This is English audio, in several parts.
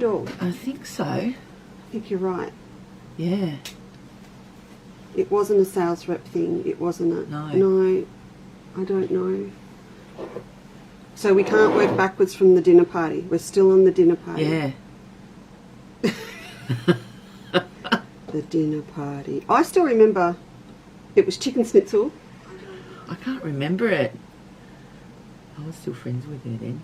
Kendall. I think so. I think you're right. Yeah. It wasn't a sales rep thing. It wasn't a... No. No, I don't know. So we can't work backwards from the dinner party. We're still on the dinner party. Yeah. The dinner party. I still remember it was chicken schnitzel. I can't remember it. I was still friends with her then.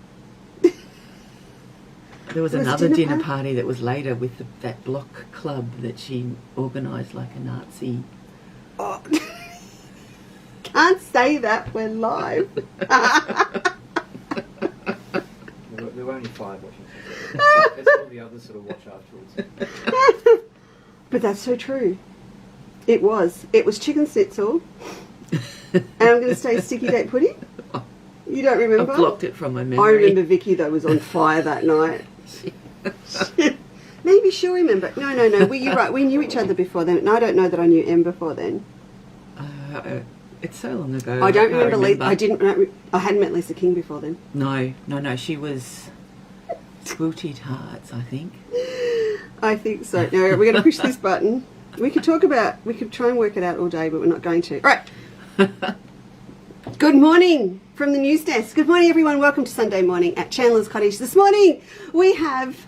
There was another dinner party that was later with that block club that she organised like a Nazi. Oh. Can't say that, we're live. There were only 5 watching. It's all the others sort of watch afterwards. But that's so true. It was chicken schnitzel. And I'm going to say sticky date pudding. You don't remember? I blocked it from my memory. I remember Vicky though was on fire that night. Maybe she'll remember. No. You're right. We knew each other before then. And I don't know that I knew Em before then. It's so long ago. I don't remember. I hadn't met Leesa King before then. No. She was Quilted Hearts, I think. I think so. No, we're going to push this button. We could try and work it out all day, but we're not going to. All right. Good morning from the news desk. Good morning, everyone. Welcome to Sunday morning at Chandler's Cottage. This morning we have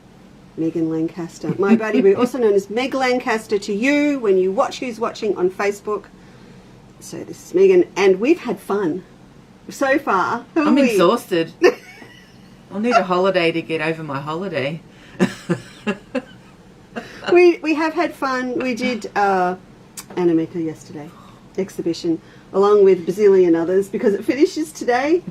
Megan Lancaster, my buddy. We're also known as Meg Lancaster to you when you watch who's watching on Facebook. So this is Megan, and we've had fun so far. I'm exhausted. I'll need a holiday to get over my holiday. We have had fun. We did Animeka yesterday, exhibition, along with bazillion others, because it finishes today.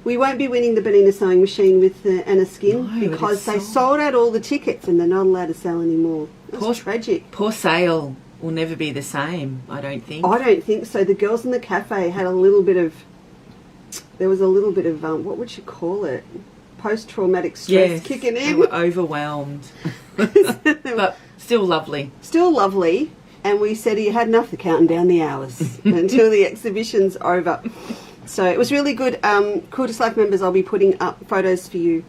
We won't be winning the Bonina sewing machine with Anna Skin because they sold out all the tickets and they're not allowed to sell anymore. It's tragic. Poor sale will never be the same, I don't think. I don't think so. The girls in the cafe had a little bit of, what would you call it? Post-traumatic stress kicking in. They were overwhelmed. But still lovely. Still lovely. And we said you had enough of counting down the hours until the exhibition's over. So it was really good. Cool to Life members, I'll be putting up photos for you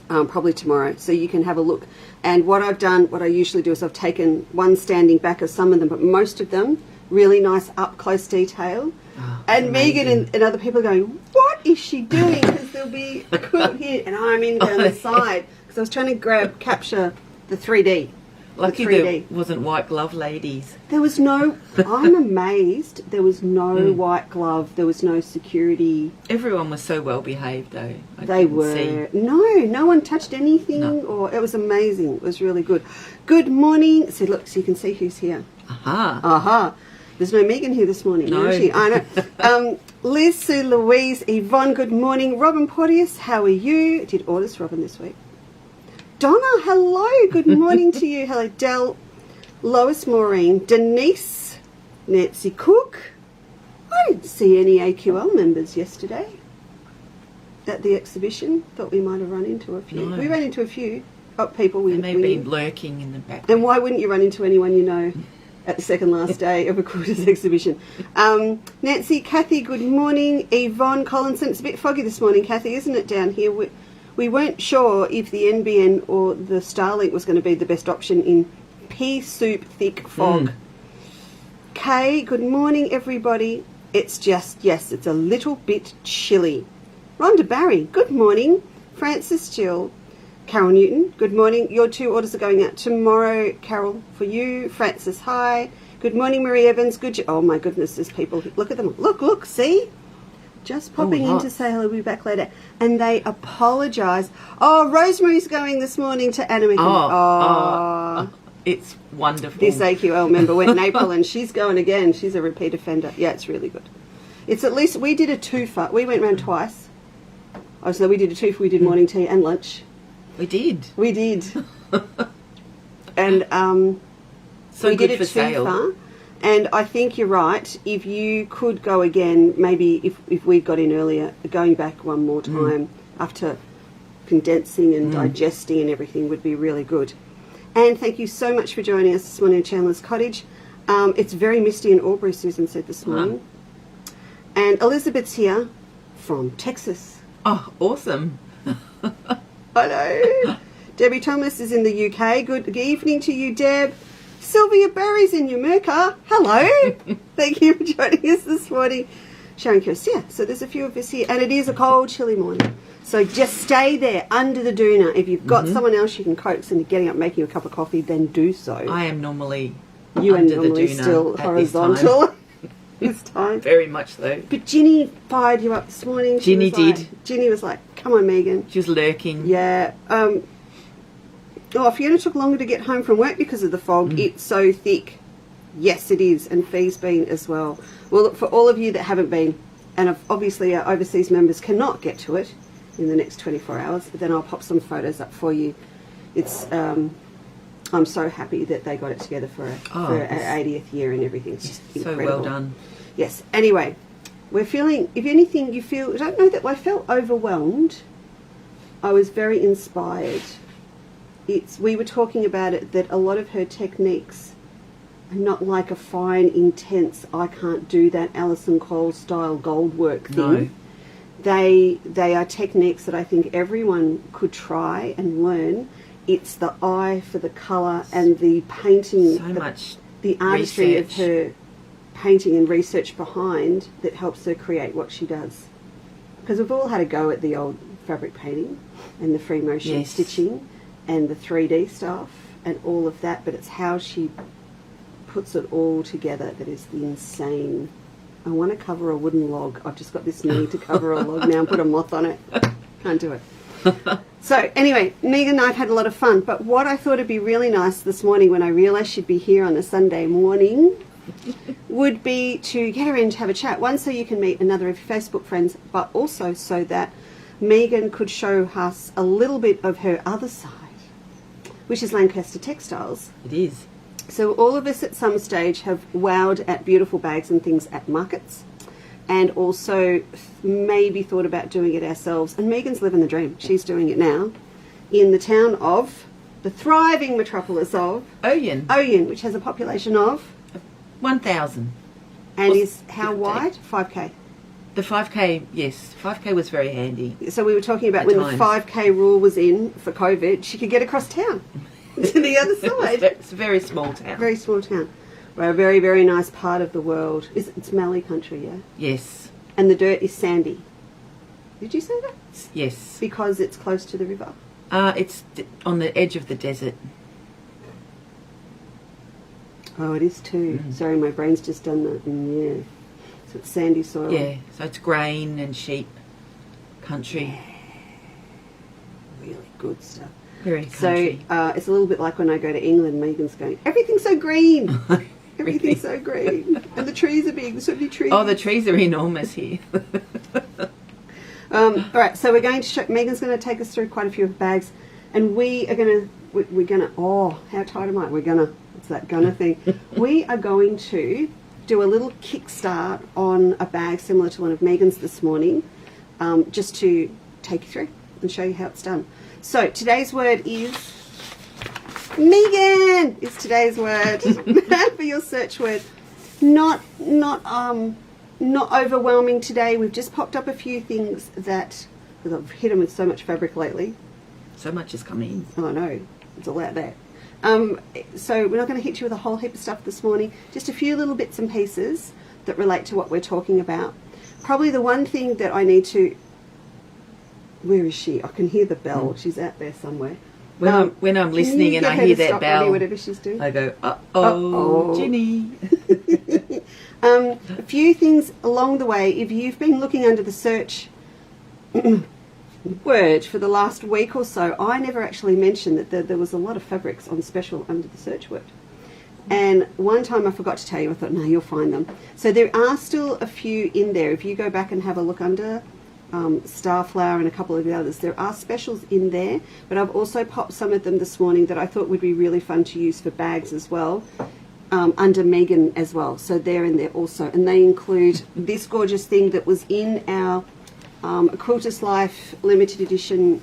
probably tomorrow so you can have a look. And what I've done, what I usually do is I've taken one standing back of some of them, but most of them, really nice up-close detail. Oh, and amazing. Megan and other people are going, what is she doing? Because there'll be a quilt here and I'm in down the side. Because I was trying to capture the 3D. Lucky there wasn't white glove ladies. There was no, I'm amazed, there was no white glove, there was no security. Everyone was so well behaved though. They were. No one touched anything. No. Or it was amazing. It was really good. Good morning. So look, so you can see who's here. Aha. There's no Megan here this morning. No. She? I know. Liz, Sue, Louise, Yvonne, good morning. Robin Porteous, how are you? Did orders Robin this week. Donna, hello. Good morning to you. Hello, Del, Lois, Maureen, Denise, Nancy Cook. I didn't see any AQL members yesterday at the exhibition. Thought we might have run into a few. No. We ran into a few people. They may have been lurking in the back. And why wouldn't you run into anyone you know at the second last day of a quarters exhibition? Nancy, Kathy, good morning. Yvonne Collinson. It's a bit foggy this morning, Kathy, isn't it, down here? We weren't sure if the NBN or the Starlink was going to be the best option in pea soup thick fog. Kay, good morning, everybody. It's just, yes, it's a little bit chilly. Rhonda Barry, good morning. Francis Jill. Carol Newton, good morning. Your 2 orders are going out tomorrow, Carol, for you. Francis, hi. Good morning, Marie Evans. Oh, my goodness, there's people. Look at them. Look, see? Just popping in to say hello, we'll be back later. And they apologise. Oh, Rosemary's going this morning to Animeka. It's wonderful. This AQL member went in April and she's going again. She's a repeat offender. Yeah, it's really good. It's at least, we did a twofer. We went round twice. Oh, so we did a twofer. We did morning tea and lunch. We did. And so we did a twofer. And I think you're right. If you could go again, maybe if we got in earlier, going back one more time after condensing and digesting and everything would be really good. And thank you so much for joining us this morning at Chandler's Cottage. It's very misty in Albury, Susan said this morning. And Elizabeth's here from Texas. Oh, awesome. I know. Debbie Thomas is in the UK. Good evening to you, Deb. Sylvia Barry's in Yamurka. Hello. Thank you for joining us this morning. Sharon Kirst, yeah, so there's a few of us here. And it is a cold, chilly morning. So just stay there under the doona. If you've got someone else you can coax into getting up making a cup of coffee, then do so. I am normally You are under normally the doona still at horizontal this time. Very much so. But Ginny fired you up this morning. Ginny did. Ginny was like, come on, Megan. She was lurking. Yeah. Fiona took longer to get home from work because of the fog. It's so thick. Yes, it is. And Fee's been as well. Well, look, for all of you that haven't been, and obviously our overseas members cannot get to it in the next 24 hours, but then I'll pop some photos up for you. It's I'm so happy that they got it together for our 80th year and everything. It's just incredible. So well done. Yes. Anyway, we're feeling, if anything, I don't know that I felt overwhelmed. I was very inspired. We were talking about it, that a lot of her techniques are not like a fine, intense, I can't do that Alison Cole style gold work thing. No. They are techniques that I think everyone could try and learn. It's the eye for the colour and the painting, the artistry of her painting and research behind that helps her create what she does. Because we've all had a go at the old fabric painting and the free motion stitching and the 3D stuff and all of that, but it's how she puts it all together that is the insane. I want to cover a wooden log. I've just got this need to cover a log now and put a moth on it. Can't do it. So anyway, Megan and I have had a lot of fun, but what I thought would be really nice this morning when I realised she'd be here on a Sunday morning would be to get her in to have a chat. One, so you can meet another of your Facebook friends, but also so that Megan could show us a little bit of her other side, which is Lancaster Textiles. It is. So all of us at some stage have wowed at beautiful bags and things at markets, and also maybe thought about doing it ourselves. And Megan's living the dream. She's doing it now in the town of, the thriving metropolis of Oyen, which has a population of 1,000. And is how wide? 5K. The 5K, yes. 5K was very handy. So we were talking about when the 5K rule was in for COVID, she could get across town to the other side. It's a very small town. Very small town. We're a very, very nice part of the world. It's Mallee country, yeah? Yes. And the dirt is sandy. Did you say that? Yes. Because it's close to the river. It's on the edge of the desert. Oh, it is too. Sorry, my brain's just done that. Yeah. So it's sandy soil. Yeah, so it's grain and sheep country. Really good stuff. Very country. So it's a little bit like when I go to England, Megan's going, everything's so green. Everything's so green. And the trees are big. There's so many trees. Oh, the trees are enormous here. All right, so we're going to show, Megan's going to take us through quite a few of the bags, and we're going to, oh, how tight am I? It's that gonna thing. We are going to do a little kickstart on a bag similar to one of Megan's this morning, just to take you through and show you how it's done. So today's word is Megan. Is today's word for your search word. Not overwhelming today. We've just popped up a few things that, because I've hit them with so much fabric lately. So much has come in. Oh no, it's all out there. So we're not going to hit you with a whole heap of stuff this morning. Just a few little bits and pieces that relate to what we're talking about. Probably the one thing that I need to... Where is she? I can hear the bell. She's out there somewhere. When I'm listening and I hear that bell, whatever she's doing? I go, uh-oh, Ginny. A few things along the way. If you've been looking under the search word for the last week or so, I never actually mentioned that there was a lot of fabrics on special under the search word. And one time I forgot to tell you. I thought, no, you'll find them. So there are still a few in there. If you go back and have a look under Starflower and a couple of the others, there are specials in there, but I've also popped some of them this morning that I thought would be really fun to use for bags as well, under Megan as well. So they're in there also, and they include this gorgeous thing that was in our Quilter's Life limited edition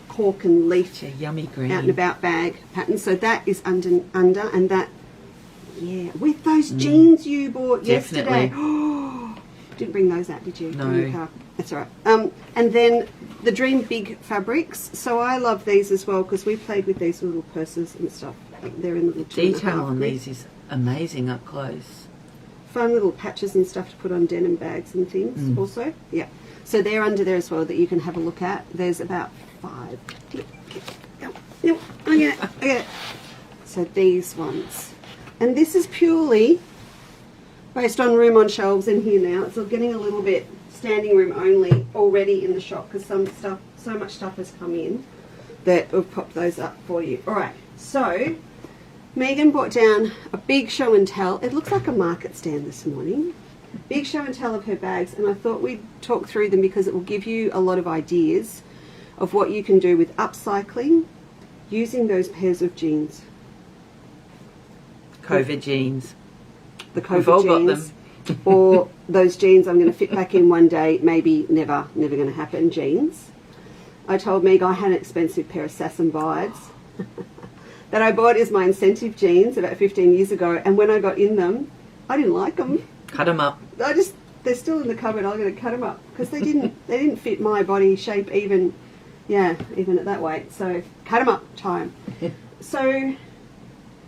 cork and leaf yummy green out and about bag pattern. So that is under and that, yeah, with those jeans you bought yesterday. Didn't bring those out, did you? No. In your car? That's all right. And then the Dream Big fabrics. So I love these as well because we played with these little purses and stuff. They're in the little Detail on 2.5 these is amazing up close. Fun little patches and stuff to put on denim bags and things also. Yeah. So they're under there as well that you can have a look at. There's about 5. No, I get it. So these ones. And this is purely based on room on shelves in here now. It's getting a little bit standing room only already in the shop because so much stuff has come in that we've popped those up for you. All right, so Megan brought down a big show and tell. It looks like a market stand this morning. Big show and tell of her bags, and I thought we'd talk through them because it will give you a lot of ideas of what you can do with upcycling using those pairs of jeans. COVID jeans. The We've all COVID got jeans. them. Or those jeans I'm going to fit back in one day, maybe never going to happen jeans. I told Meg I had an expensive pair of Sass and Bides that I bought as my incentive jeans about 15 years ago, and when I got in them, I didn't like them. Cut them up. They're still in the cupboard. I'm going to cut them up because they didn't fit my body shape even at that weight. So cut them up, tie 'em. So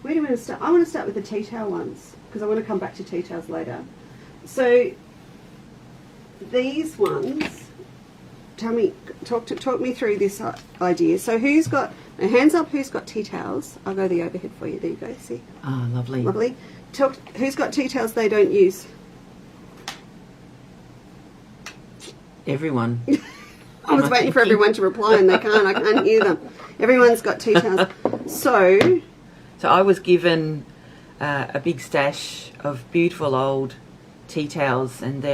where do we want to start? I want to start with the tea towel ones because I want to come back to tea towels later. So these ones, talk me through this idea. So who's got, now hands up, who's got tea towels? I'll go the overhead for you. There you go, see? Ah, lovely. Lovely. Who's got tea towels they don't use? Everyone. I was waiting for everyone to reply and they can't. I can't hear them. Everyone's got tea towels. So I was given a big stash of beautiful old tea towels, and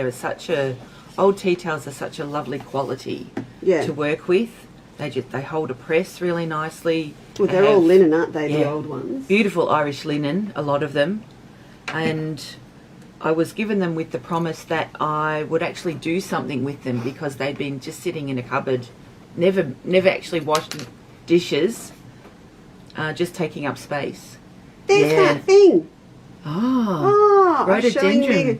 old tea towels are such a lovely quality to work with. They hold a press really nicely. Well, they're all linen, aren't they? The old ones. Beautiful Irish linen, a lot of them, and I was given them with the promise that I would actually do something with them because they'd been just sitting in a cupboard, never actually washed dishes, just taking up space. There's that thing. Rhododendron.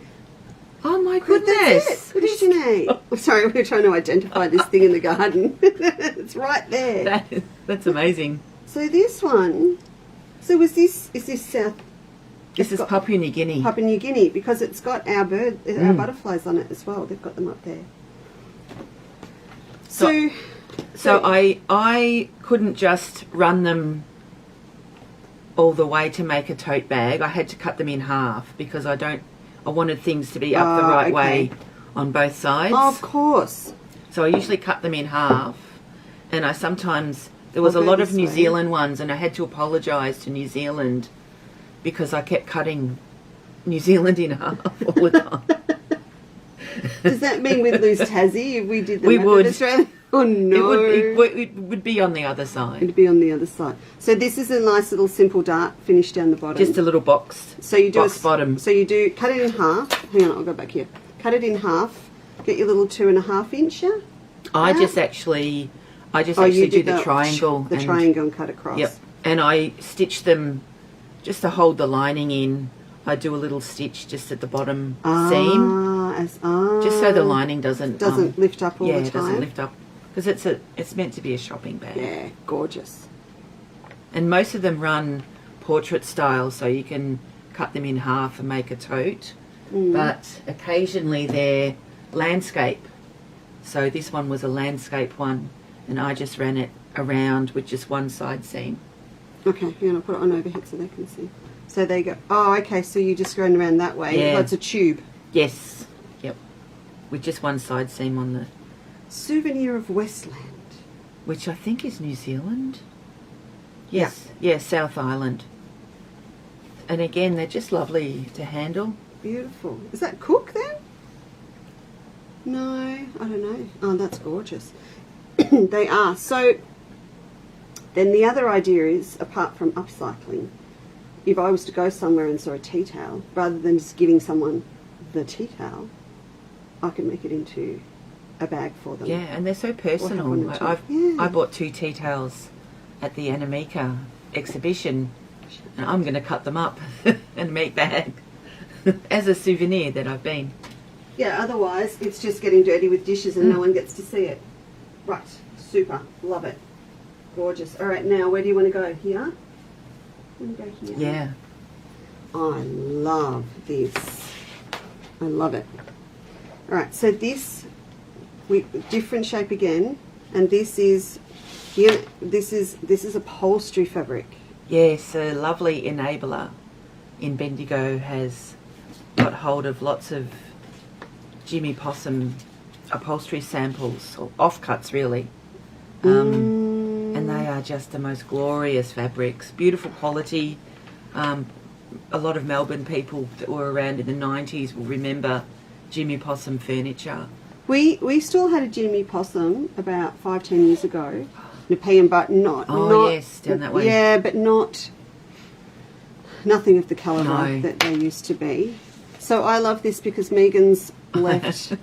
Oh my goodness. That's it. What did you know? Sorry, we're trying to identify this thing in the garden. It's right there. That's amazing. So this one, is this South? This is Papua New Guinea. Papua New Guinea, because it's got our our butterflies on it as well. They've got them up there. So I couldn't just run them all the way to make a tote bag. I had to cut them in half because I wanted things to be up the right way on both sides. Of course. So I usually cut them in half, and there was a lot of New Zealand ones, and I had to apologise to New Zealand because I kept cutting New Zealand in half all the time. Does that mean we'd lose Tassie if we did the We map would. of Australia? Oh no. It would be on the other side. It'd be on the other side. So this is a nice little simple dart finish down the bottom. Just a little box. So you do bottom. So you do cut it in half. Hang on, I'll go back here. Cut it in half. Get your little 2.5 incher. I just actually do the triangle. The triangle and cut across. Yep. And I stitch them just to hold the lining in. I do a little stitch just at the bottom seam, just so the lining doesn't lift up all the time. Yeah, it doesn't lift up because it's meant to be a shopping bag. Yeah, gorgeous. And most of them run portrait style, so you can cut them in half and make a tote. But occasionally they're landscape. So this one was a landscape one, and I just ran it around with just one side seam. Okay, you're going to put it on overhead so they can see. So they go, oh, okay, so you just run around that way. Yeah. Oh, it's a tube. Yes, yep. With just one side seam on the... Souvenir of Westland. Which I think is New Zealand. Yes, yeah, South Island. And again, they're just lovely to handle. Beautiful. Is that Cook then? No, I don't know. Oh, that's gorgeous. They are. So then the other idea is, apart from upcycling, if I was to go somewhere and saw a tea towel, rather than just giving someone the tea towel, I could make it into a bag for them. Yeah, and they're so personal. I bought 2 tea towels at the Anamika exhibition, and I'm going to cut them up and make bag as a souvenir that I've been. Yeah, otherwise it's just getting dirty with dishes and no one gets to see it. Right, super, love it. Gorgeous. All right, now where do you want to go? Here? Want to go here? Yeah. I love this. I love it. All right, so this, different shape again, and this is, this is upholstery fabric. Yes, a lovely enabler in Bendigo has got hold of lots of Jimmy Possum upholstery samples, or offcuts really. And they are just the most glorious fabrics, beautiful quality. A lot of Melbourne people that were around in the 90s will remember Jimmy Possum furniture. We still had a Jimmy Possum about 5-10 years ago, Nepean, but not. Yes, down that way. Yeah, but nothing of the calibre that they used to be. So I love this because Megan's left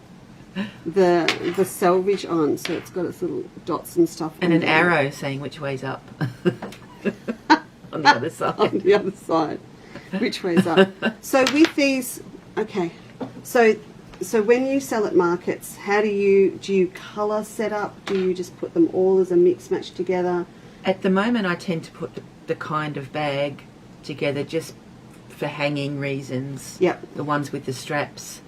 the selvage on, so it's got its little dots and stuff. And an arrow saying which way's up on the other side. On the other side, which way's up. So with these, okay, so when you sell at markets, how do you colour set up? Do you just put them all as a mix match together? At the moment, I tend to put the kind of bag together just for hanging reasons. Yep. The ones with the straps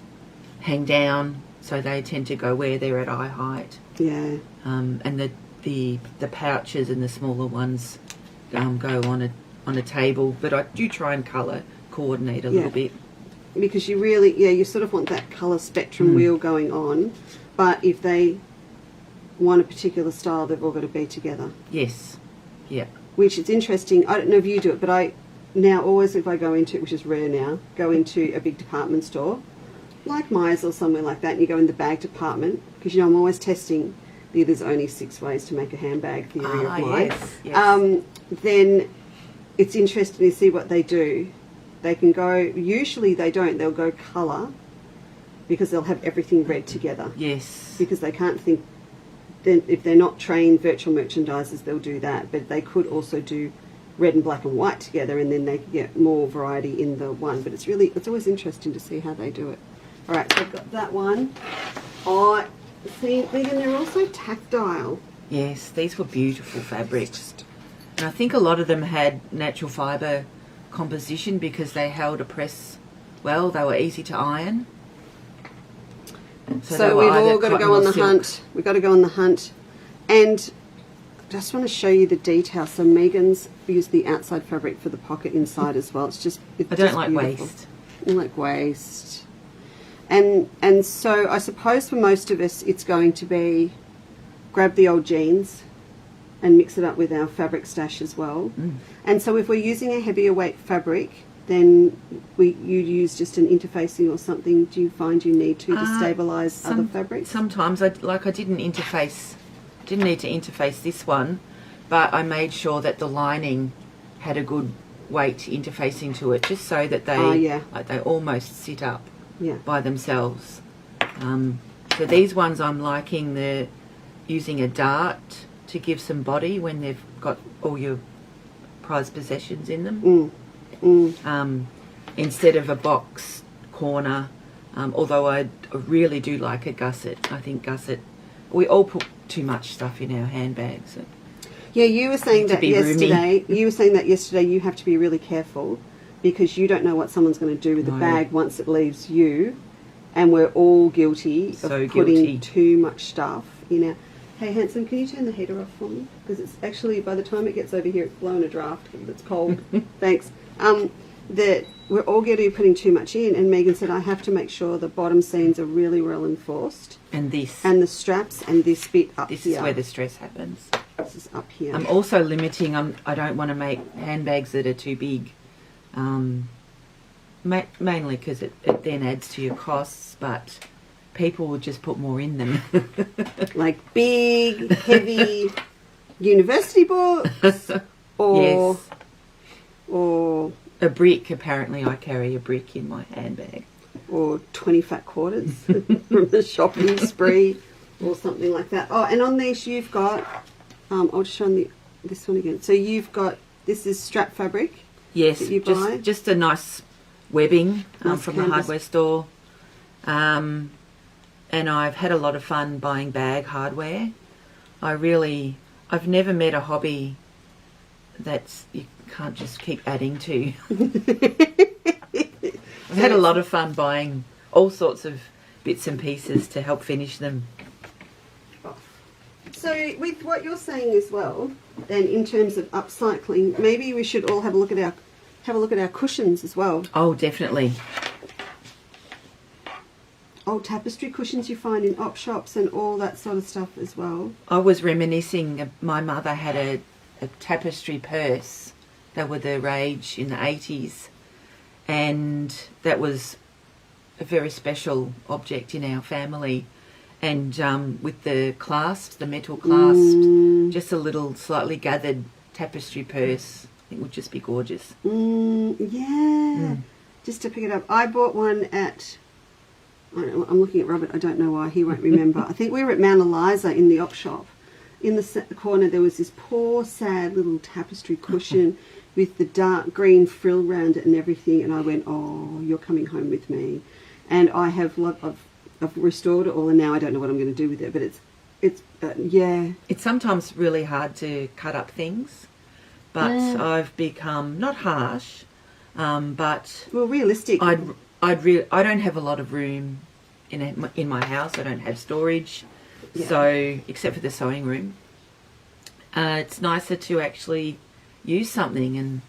hang down, so they tend to go where they're at eye height. Yeah. And the pouches and the smaller ones go on a table, but I do try and colour coordinate a little bit. Because you really, you sort of want that colour spectrum wheel going on, but if they want a particular style, they've all got to be together. Yes. Yeah. Which is interesting. I don't know if you do it, but I now always, if I go into, which is rare now, go into a big department store, like Myers or somewhere like that, and you go in the bag department, because I'm always testing there's only 6 ways to make a handbag theory of mine. Yes. Then it's interesting to see what they do. They can go, usually they don't, they'll go colour, because they'll have everything red together. Yes. Because they can't think, then if they're not trained virtual merchandisers, they'll do that, but they could also do red and black and white together, and then they could get more variety in the one. But it's always interesting to see how they do it. All right, so I've got that one. Oh, see, Megan, they're also tactile. Yes, these were beautiful fabrics. And I think a lot of them had natural fibre composition because they held a press well. They were easy to iron. So we've all got to go on the hunt. We've got to go on the hunt. And I just want to show you the detail. So Megan's used the outside fabric for the pocket inside as well. It's I don't like beautiful. waste. I don't like waste. And so I suppose for most of us it's going to be grab the old jeans and mix it up with our fabric stash as well. And so if we're using a heavier weight fabric, then you use just an interfacing or something. Do you find you need to stabilise other fabrics? Sometimes, I didn't need to interface this one, but I made sure that the lining had a good weight interfacing to it, just so that they almost sit up by themselves. So these ones I'm liking the using a dart to give some body when they've got all your prized possessions in them. Instead of a box corner, although I really do like a gusset. I think gusset, we all put too much stuff in our handbags. Yeah, you were saying that yesterday. You were saying that yesterday. You have to be really careful because you don't know what someone's going to do with the bag once it leaves you, and we're all guilty of putting too much stuff in our. Hey, handsome, can you turn the heater off for me? Because it's actually, by the time it gets over here, it's blowing a draft because it's cold. Thanks. That we're all guilty of putting too much in, and Megan said I have to make sure the bottom seams are really well enforced. And this. And the straps and this bit up here. This is where the stress happens. This is up here. I'm also limiting, I don't want to make handbags that are too big. Mainly because it then adds to your costs, but people will just put more in them. Like big, heavy university books, or a brick. Apparently, I carry a brick in my handbag, or 20 fat quarters from the shopping spree, or something like that. Oh, and on these you've got. I'll just show you this one again. So you've got this is strap fabric. Yes, that you buy. Just a nice webbing Nice from canvas. the hardware store. and I've had a lot of fun buying bag hardware. I've never met a hobby that's you can't just keep adding to. I've had a lot of fun buying all sorts of bits and pieces to help finish them. So with what you're saying as well, then in terms of upcycling, maybe we should all have a look at our cushions as well. Oh, definitely. Old tapestry cushions you find in op shops and all that sort of stuff as well. I was reminiscing. My mother had a tapestry purse. They were the rage in the 80s, and that was a very special object in our family. And with the clasps, the metal clasps, just a little slightly gathered tapestry purse, it would just be gorgeous. Just to pick it up. I bought one at, I'm looking at Robert, I don't know why, he won't remember. I think we were at Mount Eliza in the op shop. In the corner there was this poor, sad little tapestry cushion with the dark green frill around it and everything, and I went, oh, you're coming home with me. And I've restored it all, and now I don't know what I'm going to do with it, but it's sometimes really hard to cut up things, but I've become not harsh, but realistic. I don't have a lot of room in my house. I don't have storage, so except for the sewing room. It's nicer to actually use something and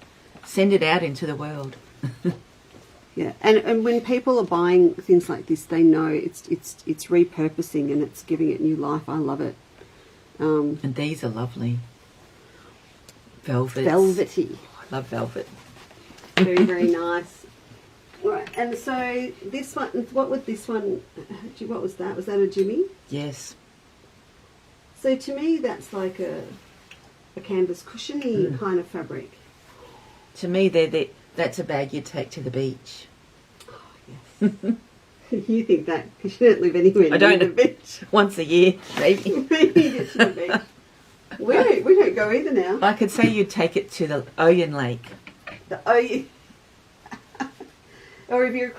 send it out into the world. Yeah, and when people are buying things like this, they know it's repurposing and it's giving it new life. I love it. And these are lovely. Velvety. Oh, I love velvet. Very, very nice. Right, and so this one, what was this one? What was that? Was that a Jimmy? Yes. So to me, that's like a canvas cushiony kind of fabric. To me, that's a bag you'd take to the beach. Oh, yes. You think that because you don't live anywhere near the beach. Once a year, maybe. Maybe get to the beach. We don't go either now. I could say you'd take it to the Oyen Lake. The Oyen. Or if you're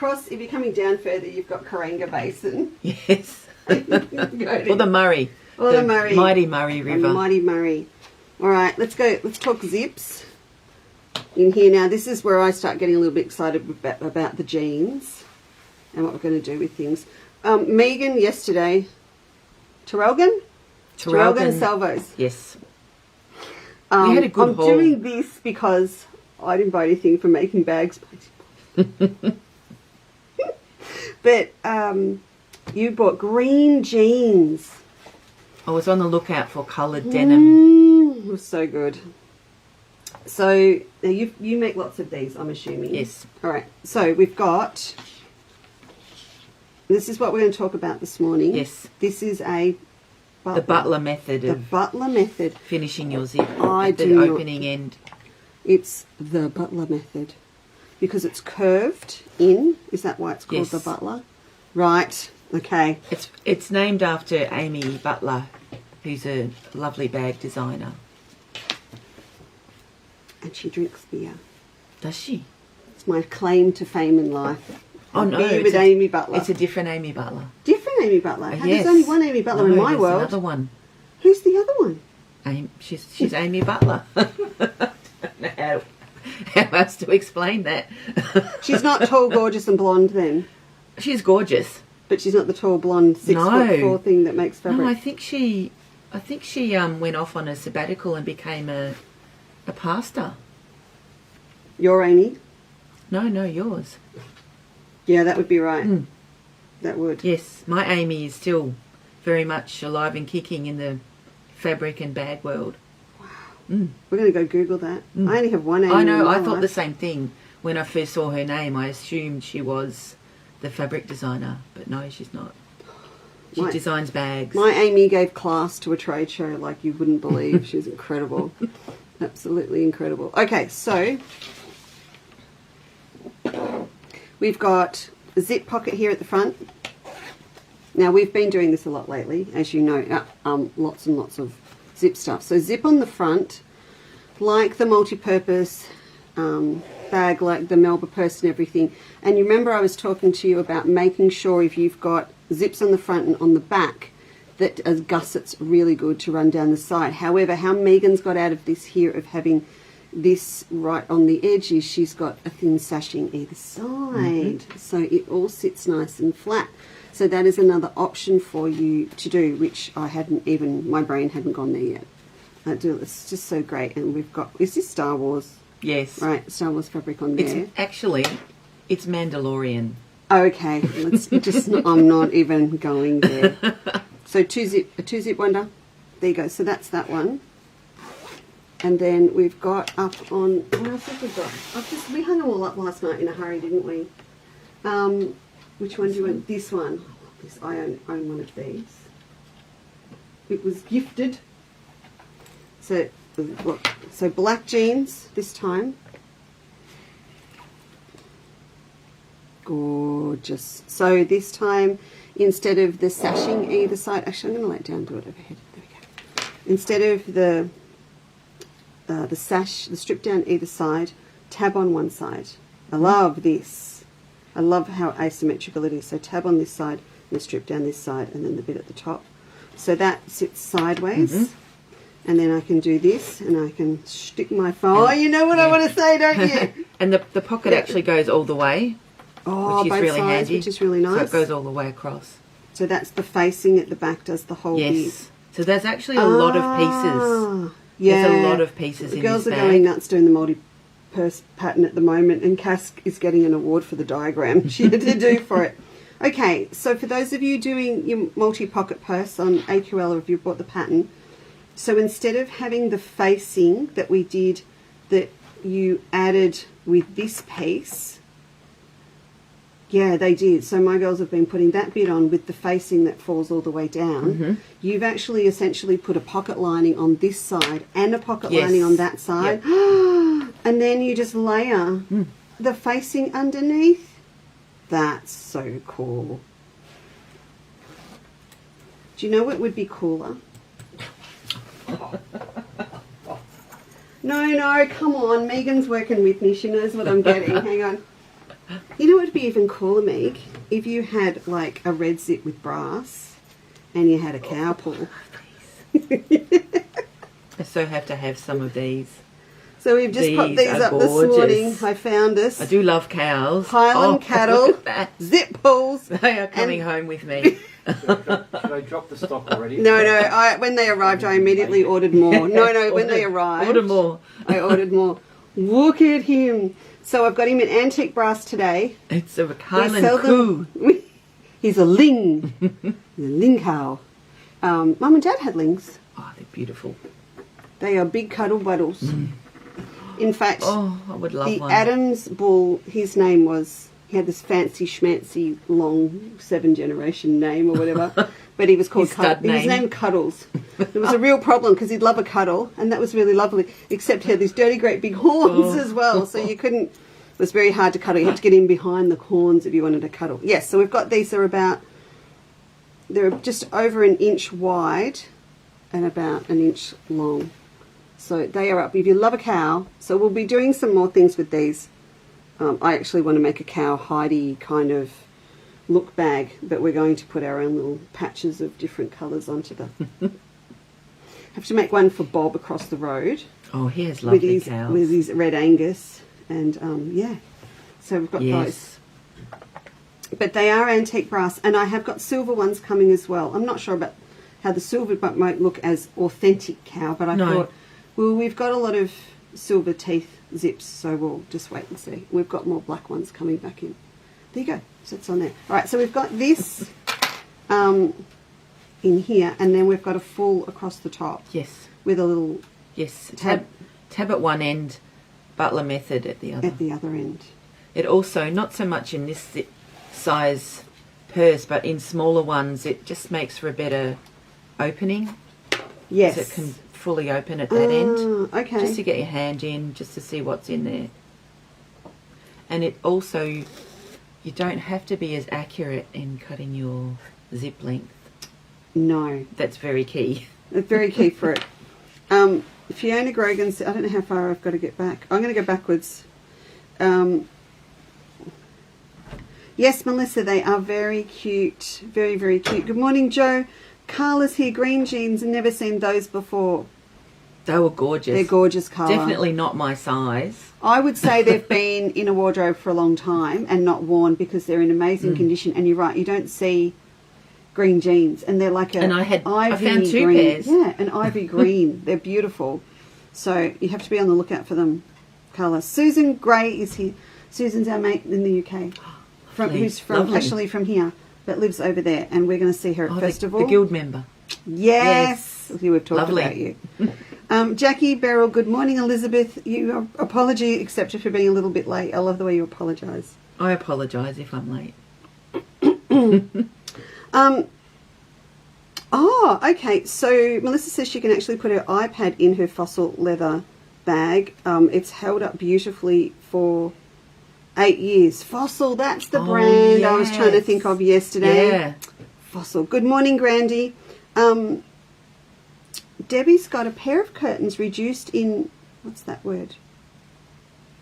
coming down further, you've got Karanga Basin. Yes. Or the Murray. Or the Murray. Mighty Murray River. The Mighty Murray. All right, let's go. Let's talk zips. In here now, this is where I start getting a little bit excited about the jeans and what we're going to do with things. Megan yesterday, Terrelgan Salvos. Yes. We had a good haul. I'm doing this because I didn't buy anything from making bags. But you bought green jeans. I was on the lookout for coloured denim. It was so good. So now you make lots of these, I'm assuming. Yes. All right. So we've got. This is what we're going to talk about this morning. Yes. This is the Butler method. The Butler method. Finishing your zip at the opening end. It's the Butler method because it's curved in. Is that why it's called the Butler? Right. Okay. It's named after Amy Butler, who's a lovely bag designer. And she drinks beer. Does she? It's my claim to fame in life. Oh no, beer with Amy Butler. It's a different Amy Butler. Different Amy Butler? Yes. There's only one Amy Butler in my world. Another one. Who's the other one? She's Amy Butler. I don't know how else to explain that. She's not tall, gorgeous and blonde then? She's gorgeous. But she's not the tall, blonde, 6'4" thing that makes fabric? No, I think she went off on a sabbatical and became a pastor. Your Amy? No, yours. Yeah, that would be right. That would. Yes, my Amy is still very much alive and kicking in the fabric and bag world. Wow. We're going to go Google that. I only have one Amy. I know, I thought the same thing. When I first saw her name, I assumed she was the fabric designer, but no, she's not. She designs bags. My Amy gave class to a trade show like you wouldn't believe. She's incredible. Absolutely incredible. Okay, so we've got a zip pocket here at the front. Now, we've been doing this a lot lately, as you know, lots and lots of zip stuff. So zip on the front, like the multi-purpose bag, like the Melba purse and everything. And you remember I was talking to you about making sure if you've got zips on the front and on the back that as gussets really good to run down the side. However, how Megan's got out of this here of having this right on the edge is she's got a thin sashing either side, so it all sits nice and flat. So that is another option for you to do, which I hadn't even, my brain hadn't gone there yet. It's just so great. And we've got, is this Star Wars? Yes. Right, Star Wars fabric on there. It's Mandalorian. Okay, let's just, I'm not even going there. So a two zip wonder. There you go. So that's that one. And then we've got up on, what else have we got? We hung them all up last night in a hurry, didn't we? Which one do you want? This one. I love this. I own one of these. It was gifted. So look, so black jeans this time. Gorgeous. So this time, instead of the sashing either side, actually I'm going to lay it down and do it overhead. There we go. Instead of the sash, the strip down either side, tab on one side. I love this. I love how asymmetrical it is. So tab on this side, and the strip down this side, and then the bit at the top. So that sits sideways. And then I can do this, and I can stick my phone. Oh, you know what I want to say, don't you? And the pocket actually goes all the way. Oh, which is both really sides, handy. which is really nice. So it goes all the way across. So that's the facing at the back, does the whole bit. Yes. So there's actually a lot of pieces. Yeah. There's a lot of pieces in this bag. The girls are going nuts doing the multi-purse pattern at the moment, and Cass is getting an award for the diagram she had to do for it. Okay, so for those of you doing your multi-pocket purse on AQL, or if you've bought the pattern, so instead of having the facing that we did, that you added with this piece, yeah, they did. So my girls have been putting that bit on with the facing that falls all the way down. You've actually essentially put a pocket lining on this side and a pocket lining on that side. Yep. And then you just layer the facing underneath. That's so cool. Do you know what would be cooler? No, come on. Megan's working with me. She knows what I'm getting. Hang on. You know what would be even cooler, Meg? If you had like a red zip with brass and you had a cow pull. I so have to have some of these. So we've just popped these up gorgeous. This morning. I found us. I do love cows. Highland cattle, look at that. zip pulls. They are coming home with me. Should I drop the stock already? No. When they arrived, I immediately ordered more. No. When they arrived, order more. I ordered more. Look at him. So I've got him in antique brass today. It's a Highland coo. He's a ling. He's a ling cow. Mum and Dad had lings. Oh, they're beautiful. They are big cuddle buddles. In fact, I would love the one. Adams bull, his name was, he had this fancy schmancy long 7-generation name or whatever, but he was called Cuddles. He was named Cuddles. It was a real problem because he'd love a cuddle, and that was really lovely, except he had these dirty great big horns as well, so you couldn't, it was very hard to cuddle. You had to get in behind the horns if you wanted to cuddle. Yes, so we've got these, they're just over an inch wide and about an inch long. So they are up. If you love a cow, so we'll be doing some more things with these. I actually want to make a cowhidey kind of look bag, but we're going to put our own little patches of different colours onto them. Have to make one for Bob across the road. Oh, he has lovely cows. With his red Angus. And yeah, so we've got those. But they are antique brass, and I have got silver ones coming as well. I'm not sure about how the silver might look as authentic cow, but I thought, well, we've got a lot of silver teeth zips, so we'll just wait and see. We've got more black ones coming back in. There you go. So it's on there. All right, so we've got this in here, and then we've got a full across the top. Yes. With a little tab at one end, butler method at the other. At the other end. It also, not so much in this size purse, but in smaller ones, it just makes for a better opening. Yes. It can fully open at that end. Okay. Just to get your hand in, just to see what's in there. And it also, you don't have to be as accurate in cutting your zip length. No. That's very key. It's very key for it. Fiona Grogan's, I don't know how far I've got to get back. I'm going to go backwards. Yes, Melissa, they are very cute. Very, very cute. Good morning, Joe. Carla's here. Green jeans. Never seen those before. They were gorgeous. They're gorgeous, Carla. Definitely not my size. I would say they've been in a wardrobe for a long time and not worn because they're in amazing condition. And you're right, you don't see green jeans. And they're like And I found two green. pairs. Yeah, an ivy green. They're beautiful. So you have to be on the lookout for them, Carla. Susan Gray is here. Susan's our mate in the UK. Who's from actually from here, but lives over there, and we're going to see her at festival. The guild member. Yes, we've talked Lovely. about you. Jackie Beryl, good morning, Elizabeth. You apology accepted for being a little bit late. I love the way you apologise. I apologise if I'm late. Oh, okay. So Melissa says she can actually put her iPad in her fossil leather bag. It's held up beautifully for 8 years. Fossil, that's the brand I was trying to think of yesterday. Yeah. Fossil. Good morning, Grandy. Debbie's got a pair of curtains reduced in, what's that word?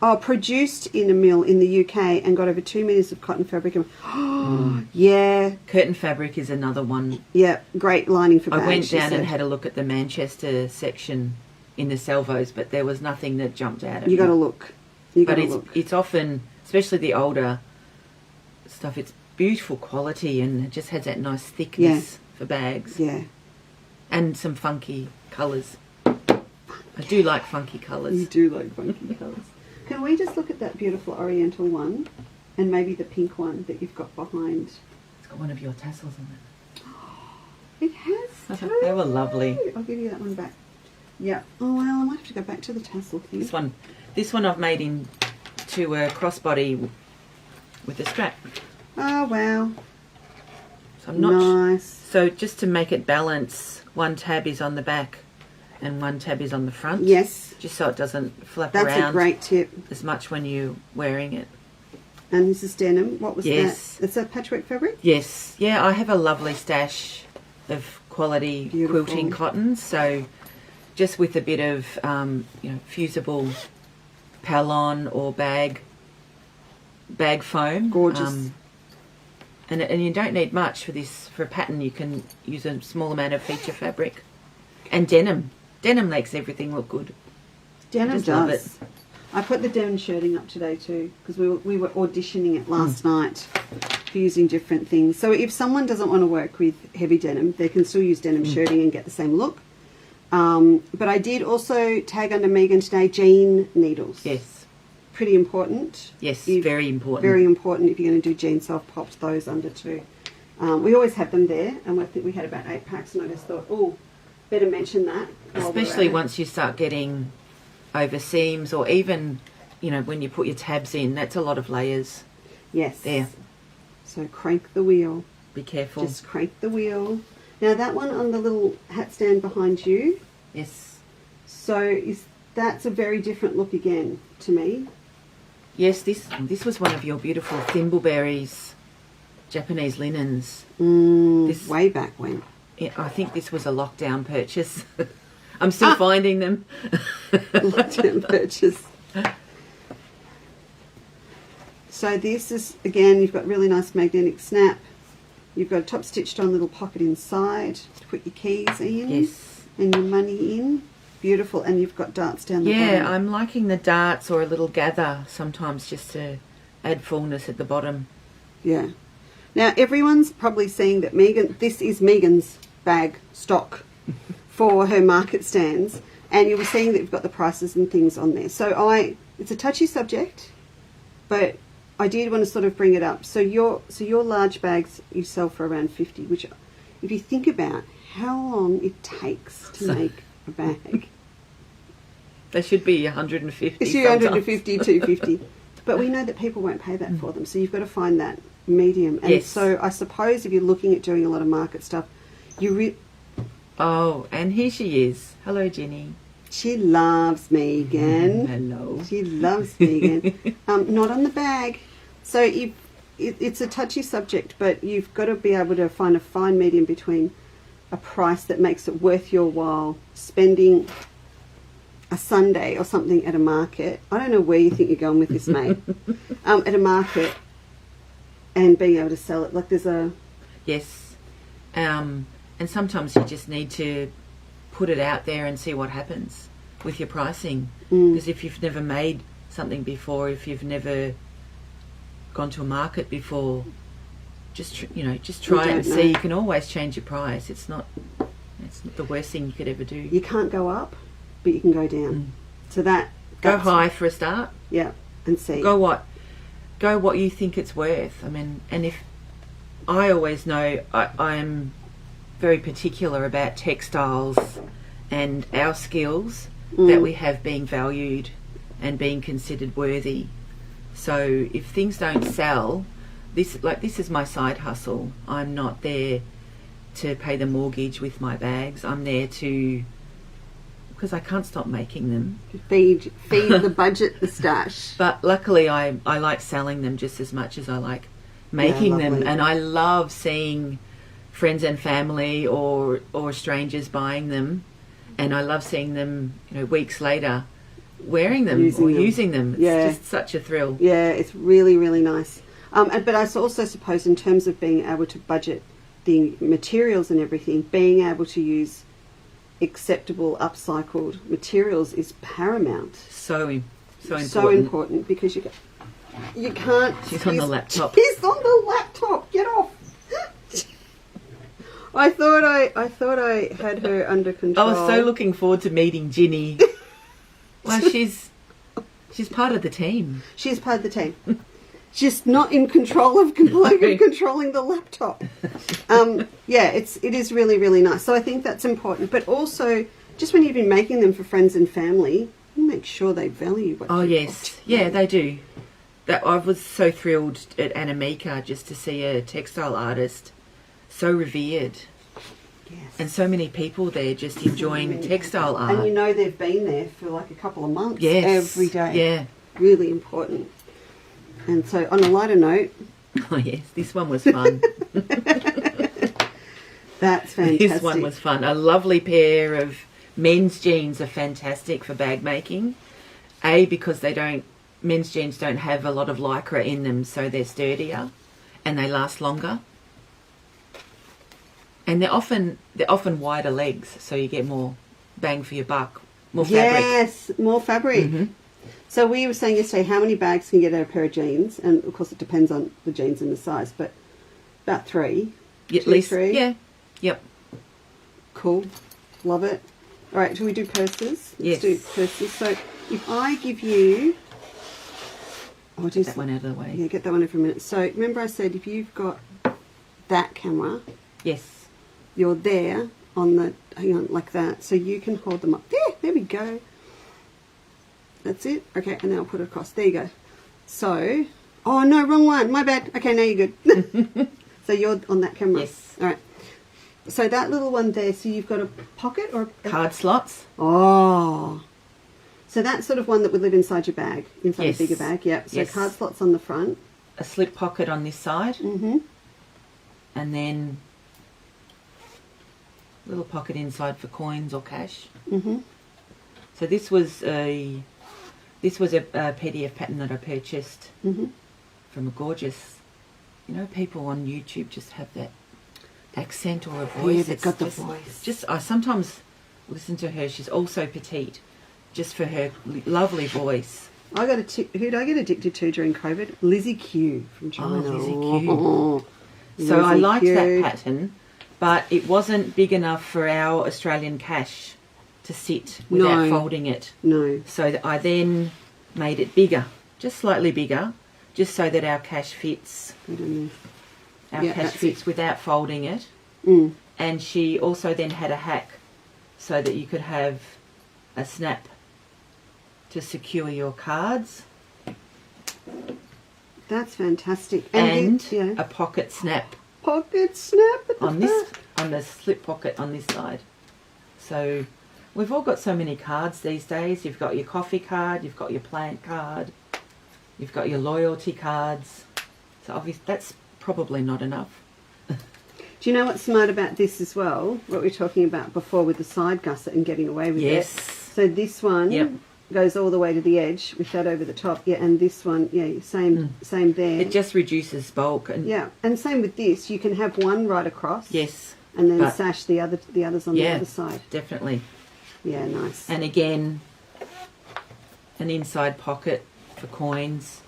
Oh, produced in a mill in the UK and got over 2 meters of cotton fabric. Yeah. Curtain fabric is another one. Yeah, great lining for bags. I went down and had a look at the Manchester section in the Salvos, but there was nothing that jumped out at me. You got to look. It's often, especially the older stuff, it's beautiful quality and it just has that nice thickness for bags. Yeah. And some funky colours. I do like funky colours. You do like funky colours. Can we just look at that beautiful oriental one and maybe the pink one that you've got behind? It's got one of your tassels on it. It has too. They were lovely. I'll give you that one back. Yeah. Oh, well, I might have to go back to the tassel thing. This one I've made into a crossbody with a strap. Oh, wow. So I'm not nice. So just to make it balance, one tab is on the back and one tab is on the front. Yes. Just so it doesn't flap That's around a great tip. as much when you're wearing it. And this is denim. What was Yes. that? It's a patchwork fabric? Yes. Yeah, I have a lovely stash of quality Beautiful. quilting cottons. So just with a bit of, fusible Pallon or bag foam. Gorgeous. And you don't need much for this. For a pattern, you can use a small amount of feature fabric. And denim. Denim makes everything look good. Denim just love does. I put the denim shirting up today too because we were auditioning it last night for using different things. So if someone doesn't want to work with heavy denim, they can still use denim shirting and get the same look. But I did also tag under Megan today jean needles. Yes. Pretty important. Yes, very important. Very important if you're going to do jeans. So I've popped those under too. We always have them there, and I think we had about 8 packs, and I just thought, oh, better mention that. Especially once you start getting over seams, or even, when you put your tabs in, that's a lot of layers. Yes. There. So crank the wheel. Be careful. Just crank the wheel. Now that one on the little hat stand behind you. Yes. So that's a very different look again to me. Yes, this was one of your beautiful Thimbleberries Japanese linens. Way back when. I think this was a lockdown purchase. I'm still finding them. Lockdown purchase. So this is, again, you've got really nice magnetic snap. You've got a top stitched on little pocket inside to put your keys in. Yes. And your money in. Beautiful. And you've got darts down the bottom. Yeah, I'm liking the darts or a little gather sometimes just to add fullness at the bottom. Yeah. Now everyone's probably seeing that this is Megan's bag stock for her market stands, and you'll be seeing that you've got the prices and things on there. So it's a touchy subject, but I did want to sort of bring it up. So your large bags you sell for around 50, which if you think about how long it takes to make a bag. They should be 150. It's 150, 250. But we know that people won't pay that for them, so you've got to find that medium. And yes. So I suppose if you're looking at doing a lot of market stuff, Oh, and here she is. Hello, Jenny. She loves Megan. Hello. She loves Megan. Not on the bag. So it's a touchy subject, but you've got to be able to find a fine medium between a price that makes it worth your while spending a Sunday or something at a market. I don't know where you think you're going with this, mate. At a market, and being able to sell it. Like there's a... Yes. And sometimes you just need to put it out there and see what happens with your pricing. Because if you've never made something before, if you've never gone to a market before, just try it and see. You can always change your price. It's not the worst thing you could ever do. You can't go up, but you can go down. So go high for a start. Yeah, and see. Go what you think it's worth. I mean, and if I always know I'm very particular about textiles and our skills that we have being valued and being considered worthy. So if things don't sell, this is my side hustle. I'm not there to pay the mortgage with my bags. I'm there because I can't stop making them. Feed the budget, the stash. But luckily I like selling them just as much as I like making them. And I love seeing friends and family or strangers buying them. And I love seeing them, weeks later wearing them using them. It's just such a thrill. Yeah, it's really, really nice. But I also suppose in terms of being able to budget the materials and everything, being able to use acceptable upcycled materials is paramount. So important. So important because you can't... She's on the laptop. She's on the laptop. Get off. I thought I had her under control. I was so looking forward to meeting Ginny. Well, she's part of the team. She's part of the team. Just not in control of controlling the laptop. It is really, really nice. So I think that's important. But also, just when you've been making them for friends and family, you make sure they value what they do. That I was so thrilled at Anamika just to see a textile artist so revered. Yes. And so many people there just enjoying textile art. And they've been there for like a couple of months every day. Yeah. Really important. And so on a lighter note... Oh yes, this one was fun. That's fantastic. This one was fun. A lovely pair of men's jeans are fantastic for bag making. Because men's jeans don't have a lot of lycra in them, so they're sturdier and they last longer. And they're often wider legs, so you get more bang for your buck, more fabric. Yes, more fabric. Mm-hmm. So we were saying yesterday how many bags can you get out of a pair of jeans, and of course it depends on the jeans and the size, but about 3. At least 3. Yeah. Yep. Cool. Love it. All right, shall we do purses? Yes. Let's do purses. So if I give you... I'll do that one out of the way. Yeah, get that one in for a minute. So remember I said if you've got that camera... Yes. You're there on the... Hang on, like that. So you can hold them up. There we go. That's it. Okay, and then I'll put it across. There you go. So... Oh, no, wrong one. My bad. Okay, now you're good. So you're on that camera. Yes. All right. So that little one there, so you've got a pocket or... Card slots. Oh. So that's sort of one that would live inside your bag, inside a bigger bag. Yep. So yes. Card slots on the front. A slip pocket on this side. Mm-hmm. And then a little pocket inside for coins or cash. Mm-hmm. So this was a PDF pattern that I purchased from a gorgeous... people on YouTube just have that accent or a voice. Yeah, they've got the voice. I sometimes listen to her. She's also petite, just for her lovely voice. Who did I get addicted to during COVID? Lizzie Q from China. Oh, Lizzie Q. So I liked that pattern, but it wasn't big enough for our Australian cash to sit without folding it. No. So I then made it bigger, just slightly bigger, just so that our cash fits. Fits without folding it. Mm. And she also then had a hack so that you could have a snap to secure your cards. That's fantastic. And a pocket snap. Pocket snap on the slip pocket on this side. So we've all got so many cards these days. You've got your coffee card, you've got your plant card, you've got your loyalty cards. So obviously that's probably not enough. Do you know what's smart about this as well? What we were talking about before with the side gusset and getting away with it. Yes. So this one, goes all the way to the edge with that over the top. Yeah, and this one, yeah, same there. It just reduces bulk. And yeah, and same with this. You can have one right across. yes. And then but- sash the others on the Yeah, other side. definitely. Yeah, nice. And again, an inside pocket for coins,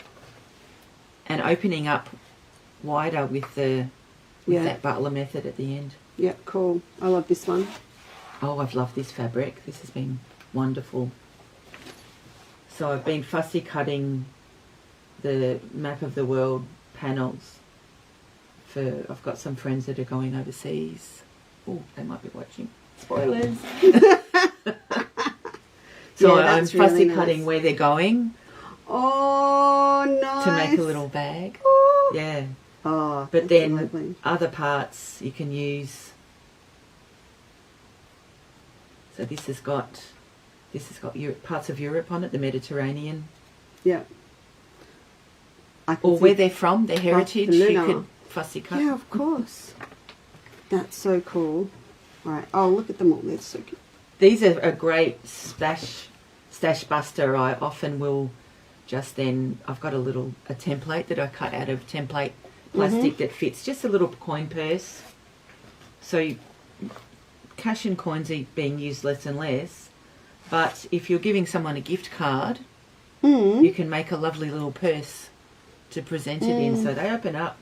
and opening up wider with that butler method at the end. Yeah, cool. I love this one. Oh, I've loved this fabric. This has been wonderful. So I've been fussy cutting the map of the world panels for, I've got some friends that are going overseas. Oh, they might be watching. Spoilers. So Yeah, I'm that's fussy really nice. cutting where they're going Oh, nice. to make a little bag. Ooh. Yeah. Oh, But that's then lovely. other parts you can use. So this has got parts of Europe on it, the Mediterranean, Yeah. I can or see- where they're from, their heritage. You Barcelona. could fussy cut. Yeah, of course. That's so cool. All right. Oh, look at them all. They're so cute. These are a great stash buster. I often will just then, I've got a template that I cut out of template plastic that fits just a little coin purse. So cash and coins are being used less and less. But if you're giving someone a gift card, you can make a lovely little purse to present it in. So they open up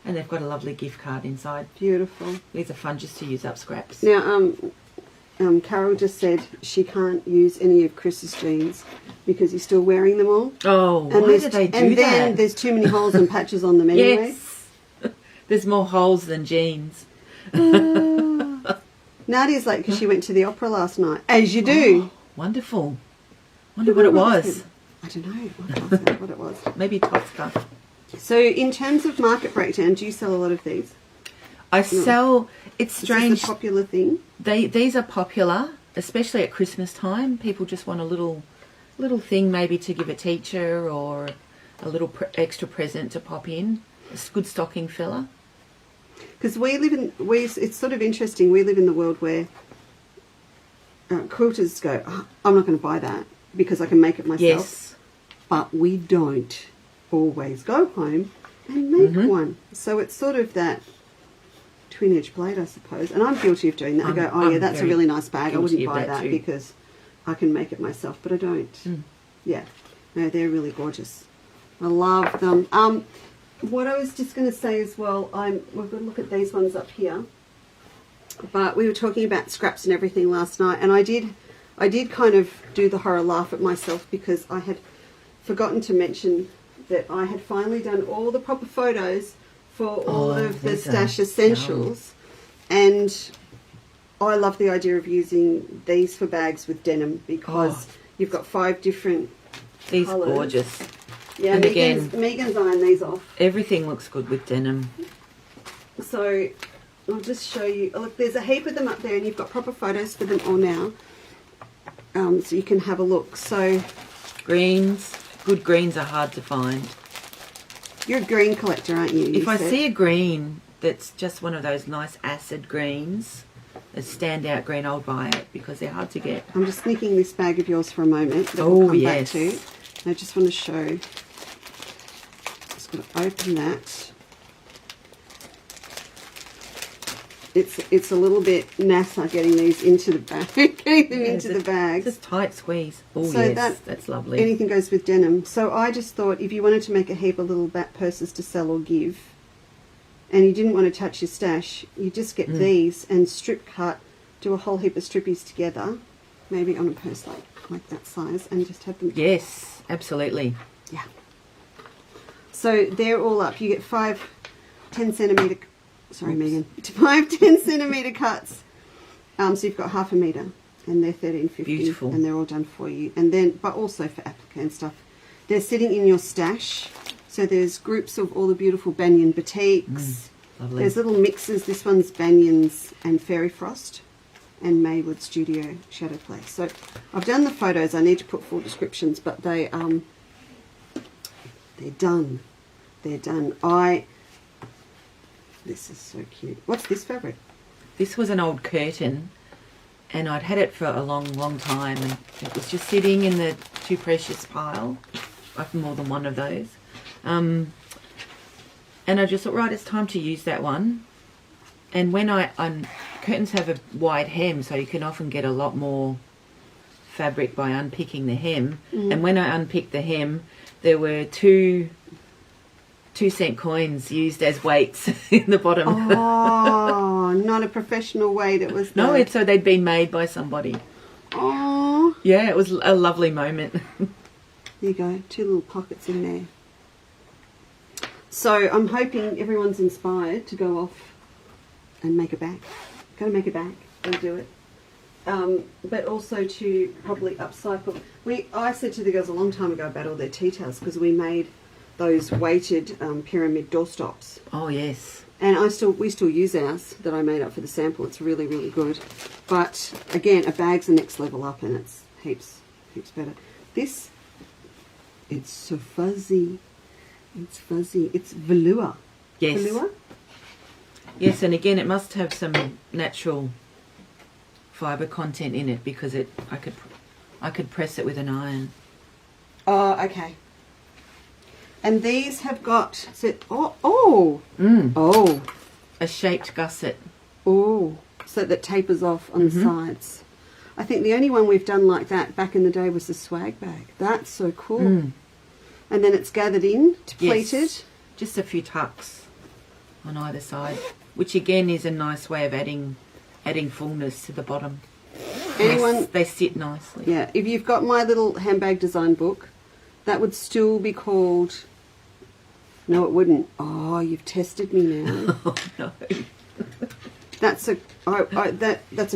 and they've got a lovely gift card inside. Beautiful. These are fun just to use up scraps. Now, Carol just said she can't use any of Chris's jeans because he's still wearing them all. Oh, why there's- do they do and that? then there's too many holes and patches on them anyway. Yes. There's more holes than jeans. Nadia's late because she went to the opera last night, as you do. Oh, wonderful. Wonder what it was. I don't know what it was. Maybe Tosca. So in terms of market breakdown, do you sell a lot of these? I sell, it's Is this strange. the popular thing? These are popular, especially at Christmas time. People just want a little thing maybe to give a teacher or a little extra present to pop in. It's a good stocking filler. Because it's sort of interesting. We live in the world where quilters go, "Oh, I'm not going to buy that because I can make it myself." Yes. But we don't always go home and make one. So it's sort of that twin edge blade, I suppose. And I'm guilty of doing that. I go, oh yeah, I'm that's a very really nice bag. I guilty wouldn't of buy that that too. because I can make it myself, but I don't. Yeah. No, they're really gorgeous. I love them. What I was just going to say as well, we're going to look at these ones up here. But we were talking about scraps and everything last night, and I did kind of do the horror laugh at myself because I had forgotten to mention that I had finally done all the proper photos for all of the these are stash essentials, and I love the idea of using these for bags with denim because you've got 5 different These colours. gorgeous. Yeah, And Megan's ironed these off. Everything looks good with denim. So I'll just show you. Look, there's a heap of them up there, and you've got proper photos for them all now. So you can have a look. So Greens. Good greens are hard to find. you're a green collector, aren't you? If I see a green that's just one of those nice acid greens, a standout green, I'll buy it because they're hard to get. I'm just sneaking this bag of yours for a moment that Oh, we'll come yes. back to. I just want to show. Just going to open that. It's a little bit NASA getting these into the bag, getting them into the bag. Just tight squeeze. Oh So yes, that's lovely. Anything goes with denim. So I just thought if you wanted to make a heap of little back purses to sell or give, and you didn't want to touch your stash, you just get these and strip cut, do a whole heap of strippies together, maybe on a purse like that size, and just have them. Yes, absolutely. Yeah. So they're all up. You get 5 10 centimetre. Sorry, Megan. 5 10 centimetre cuts. So you've got half a metre, and they're $13.50. Beautiful. And they're all done for you. And then, but also for applique and stuff. They're sitting in your stash. So there's groups of all the beautiful Banyan batiks. Lovely. There's little mixes. This one's Banyans and Fairy Frost, and Maywood Studio Shadow Play. So I've done the photos. I need to put full descriptions, but they're done. They're done. This is so cute. What's this fabric? This was an old curtain and I'd had it for a long time, and it was just sitting in the too precious pile. I've more than one of those. And I just thought, right, it's time to use that one. And when curtains have a wide hem, so you can often get a lot more fabric by unpicking the hem. And when I unpicked the hem, there were 2-cent coins used as weights in the bottom. Oh, not a professional weight. It was No, so they'd been made by somebody. Oh, Yeah, it was a lovely moment. there you go. 2 little pockets in there. So I'm hoping everyone's inspired to go off and make a bag. Gotta make a bag and do it. But also to probably upcycle. I said to the girls a long time ago about all their tea towels, because we made those weighted pyramid doorstops. Oh, yes. And we still use ours that I made up for the sample. It's really, really good. But again, a bag's the next level up, and it's heaps better. This, it's so fuzzy. It's fuzzy. It's velour. Yes. Velour? Yes, and again, it must have some natural fibre content in it, because I could press it with an iron. Oh, okay. And these have got A shaped gusset. so that tapers off on the sides. I think the only one we've done like that back in the day was the swag bag. That's so cool. And then it's gathered in to pleated. Yes. Just a few tucks on either side, which again is a nice way of adding fullness to the bottom. They sit nicely. Yeah, if you've got my little handbag design book, that would still be called... No, it wouldn't. Oh, you've tested me now. Oh, no. That's a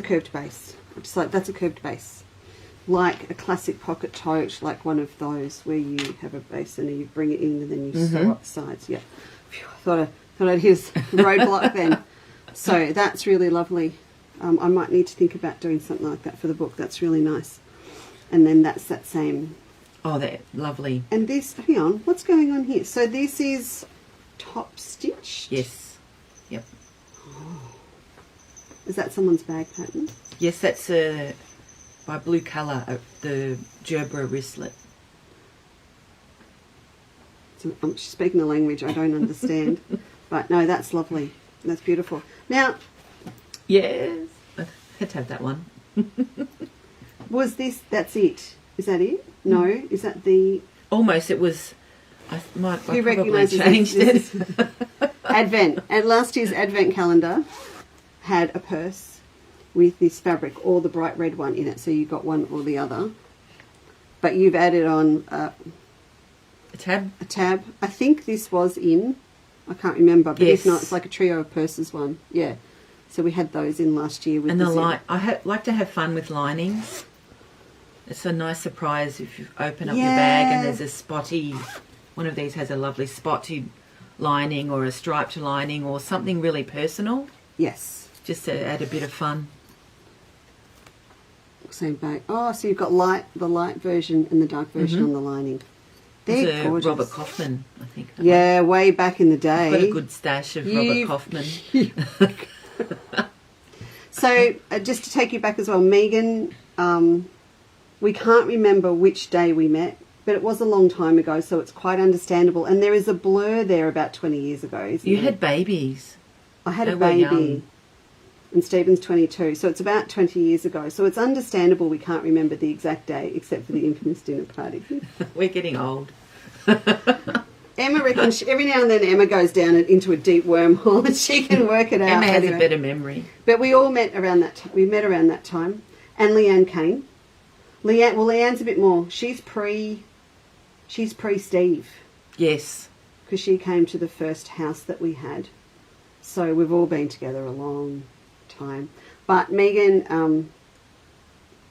curved base. It's like, that's a curved base. Like a classic pocket tote, like one of those where you have a base and you bring it in and then you sew up the sides. Yeah. Phew, I thought I'd hit a roadblock then. So that's really lovely. I might need to think about doing something like that for the book. That's really nice. And then that's that same... Oh, they're lovely. And this, hang on, what's going on here? So this is top stitched? Yes. Yep. Oh. Is that someone's bag pattern? Yes, that's by Blue Colour, the Gerbera wristlet. So I'm speaking a language I don't understand. But no, that's lovely. That's beautiful. Now... Yes. I had to have that one. Was this... That's it? Is that it? No, is that the... Almost, it was... I probably recognises changed this? it. Advent. And last year's Advent calendar had a purse with this fabric, or the bright red one in it, so you got one or the other. But you've added on a tab. A tab. I think this was in. I can't remember, but Yes. if not, it's like a trio of purses one. Yeah. So we had those in last year. With And the the zip. line. Like to have fun with linings. It's a nice surprise if you open up your bag and there's a spotty... One of these has a lovely spotty lining or a striped lining or something really personal. Yes. Just to add a bit of fun. Same bag. Oh, so you've got the light version and the dark version on the lining. They're It's gorgeous. Robert Kaufman, I think. Yeah, way back in the day. I've got a good stash of Robert Kaufman. So, just to take you back as well, Megan, we can't remember which day we met, but it was a long time ago, so it's quite understandable. And there is a blur there about 20 years ago, isn't You there? had babies. I had They a were baby, young. and Stephen's 22, so it's about 20 years ago. So it's understandable we can't remember the exact day, except for the infamous dinner party. We're getting old. Emma reckons every now and then Emma goes down into a deep wormhole and she can work it out. Emma has anyway. a better memory. But we all met around that. We met around that time, and Leanne came. Leanne's a bit more. She's pre Steve, Yes. because she came to the first house that we had. So we've all been together a long time. But Megan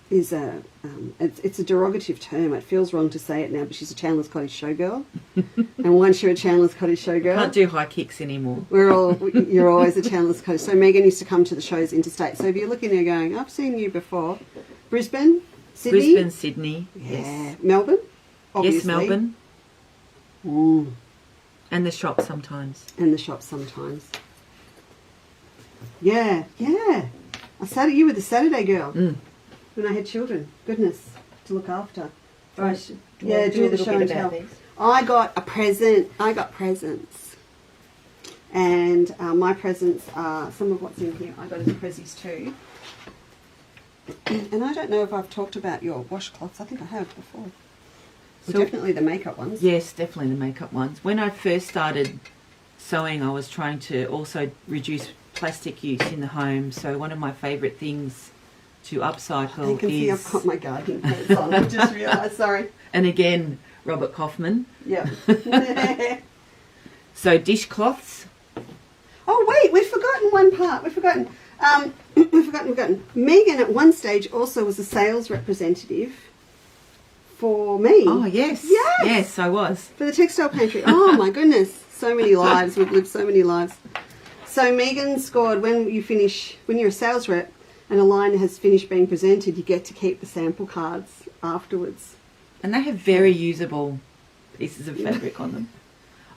is it's a derogative term. It feels wrong to say it now, but she's a Chandler's Cottage showgirl. And once you're a Chandler's Cottage showgirl, Can't do high kicks anymore. you're always a Chandler's Cottage. So Megan used to come to the shows interstate. So if you're looking there going, I've seen you before. Brisbane, Sydney, Brisbane, Sydney. yeah, Yes. Melbourne, obviously. Yes, Melbourne. Mm. And the shop sometimes. And the shop sometimes. Yeah, yeah. You were the Saturday girl Mm. when I had children. Goodness, to look after. Right. Yeah, do the show and tell. I got a present. I got presents. And my presents are some of what's in here. I got as prezzies too. And I don't know if I've talked about your washcloths. I think I have before. So, definitely the makeup ones. Yes, definitely the makeup ones. When I first started sewing, I was trying to also reduce plastic use in the home. So one of my favourite things to upcycle You can see I've got my gardening pants on. I just realised, sorry. And again, Robert Kaufman. Yeah. So dishcloths. Oh wait, we've forgotten one part. We've forgotten. We've forgotten. Megan at one stage also was a sales representative for me. Oh yes. Yes. Yes, I was. For the textile pantry. Oh my goodness. So many lives. We've lived so many lives. So Megan scored when you're a sales rep and a line has finished being presented, you get to keep the sample cards afterwards. And they have very usable pieces of fabric on them.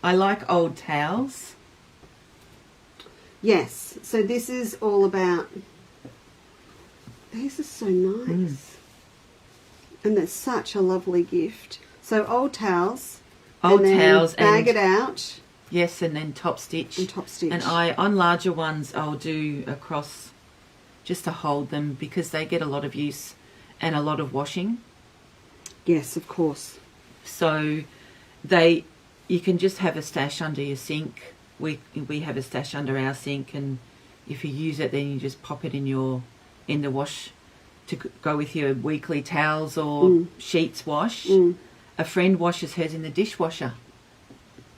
I like old towels. Yes. So this is all about, these are so nice. And they're such a lovely gift. So old towels. Old and then towels bag and it out. yes, and then top stitch. And top stitch. And on larger ones, I'll do across just to hold them because they get a lot of use and a lot of washing. Yes, of course. So you can just have a stash under your sink. We have a stash under our sink, and if you use it, then you just pop it in the wash to go with your weekly towels or sheets wash. A friend washes hers in the dishwasher.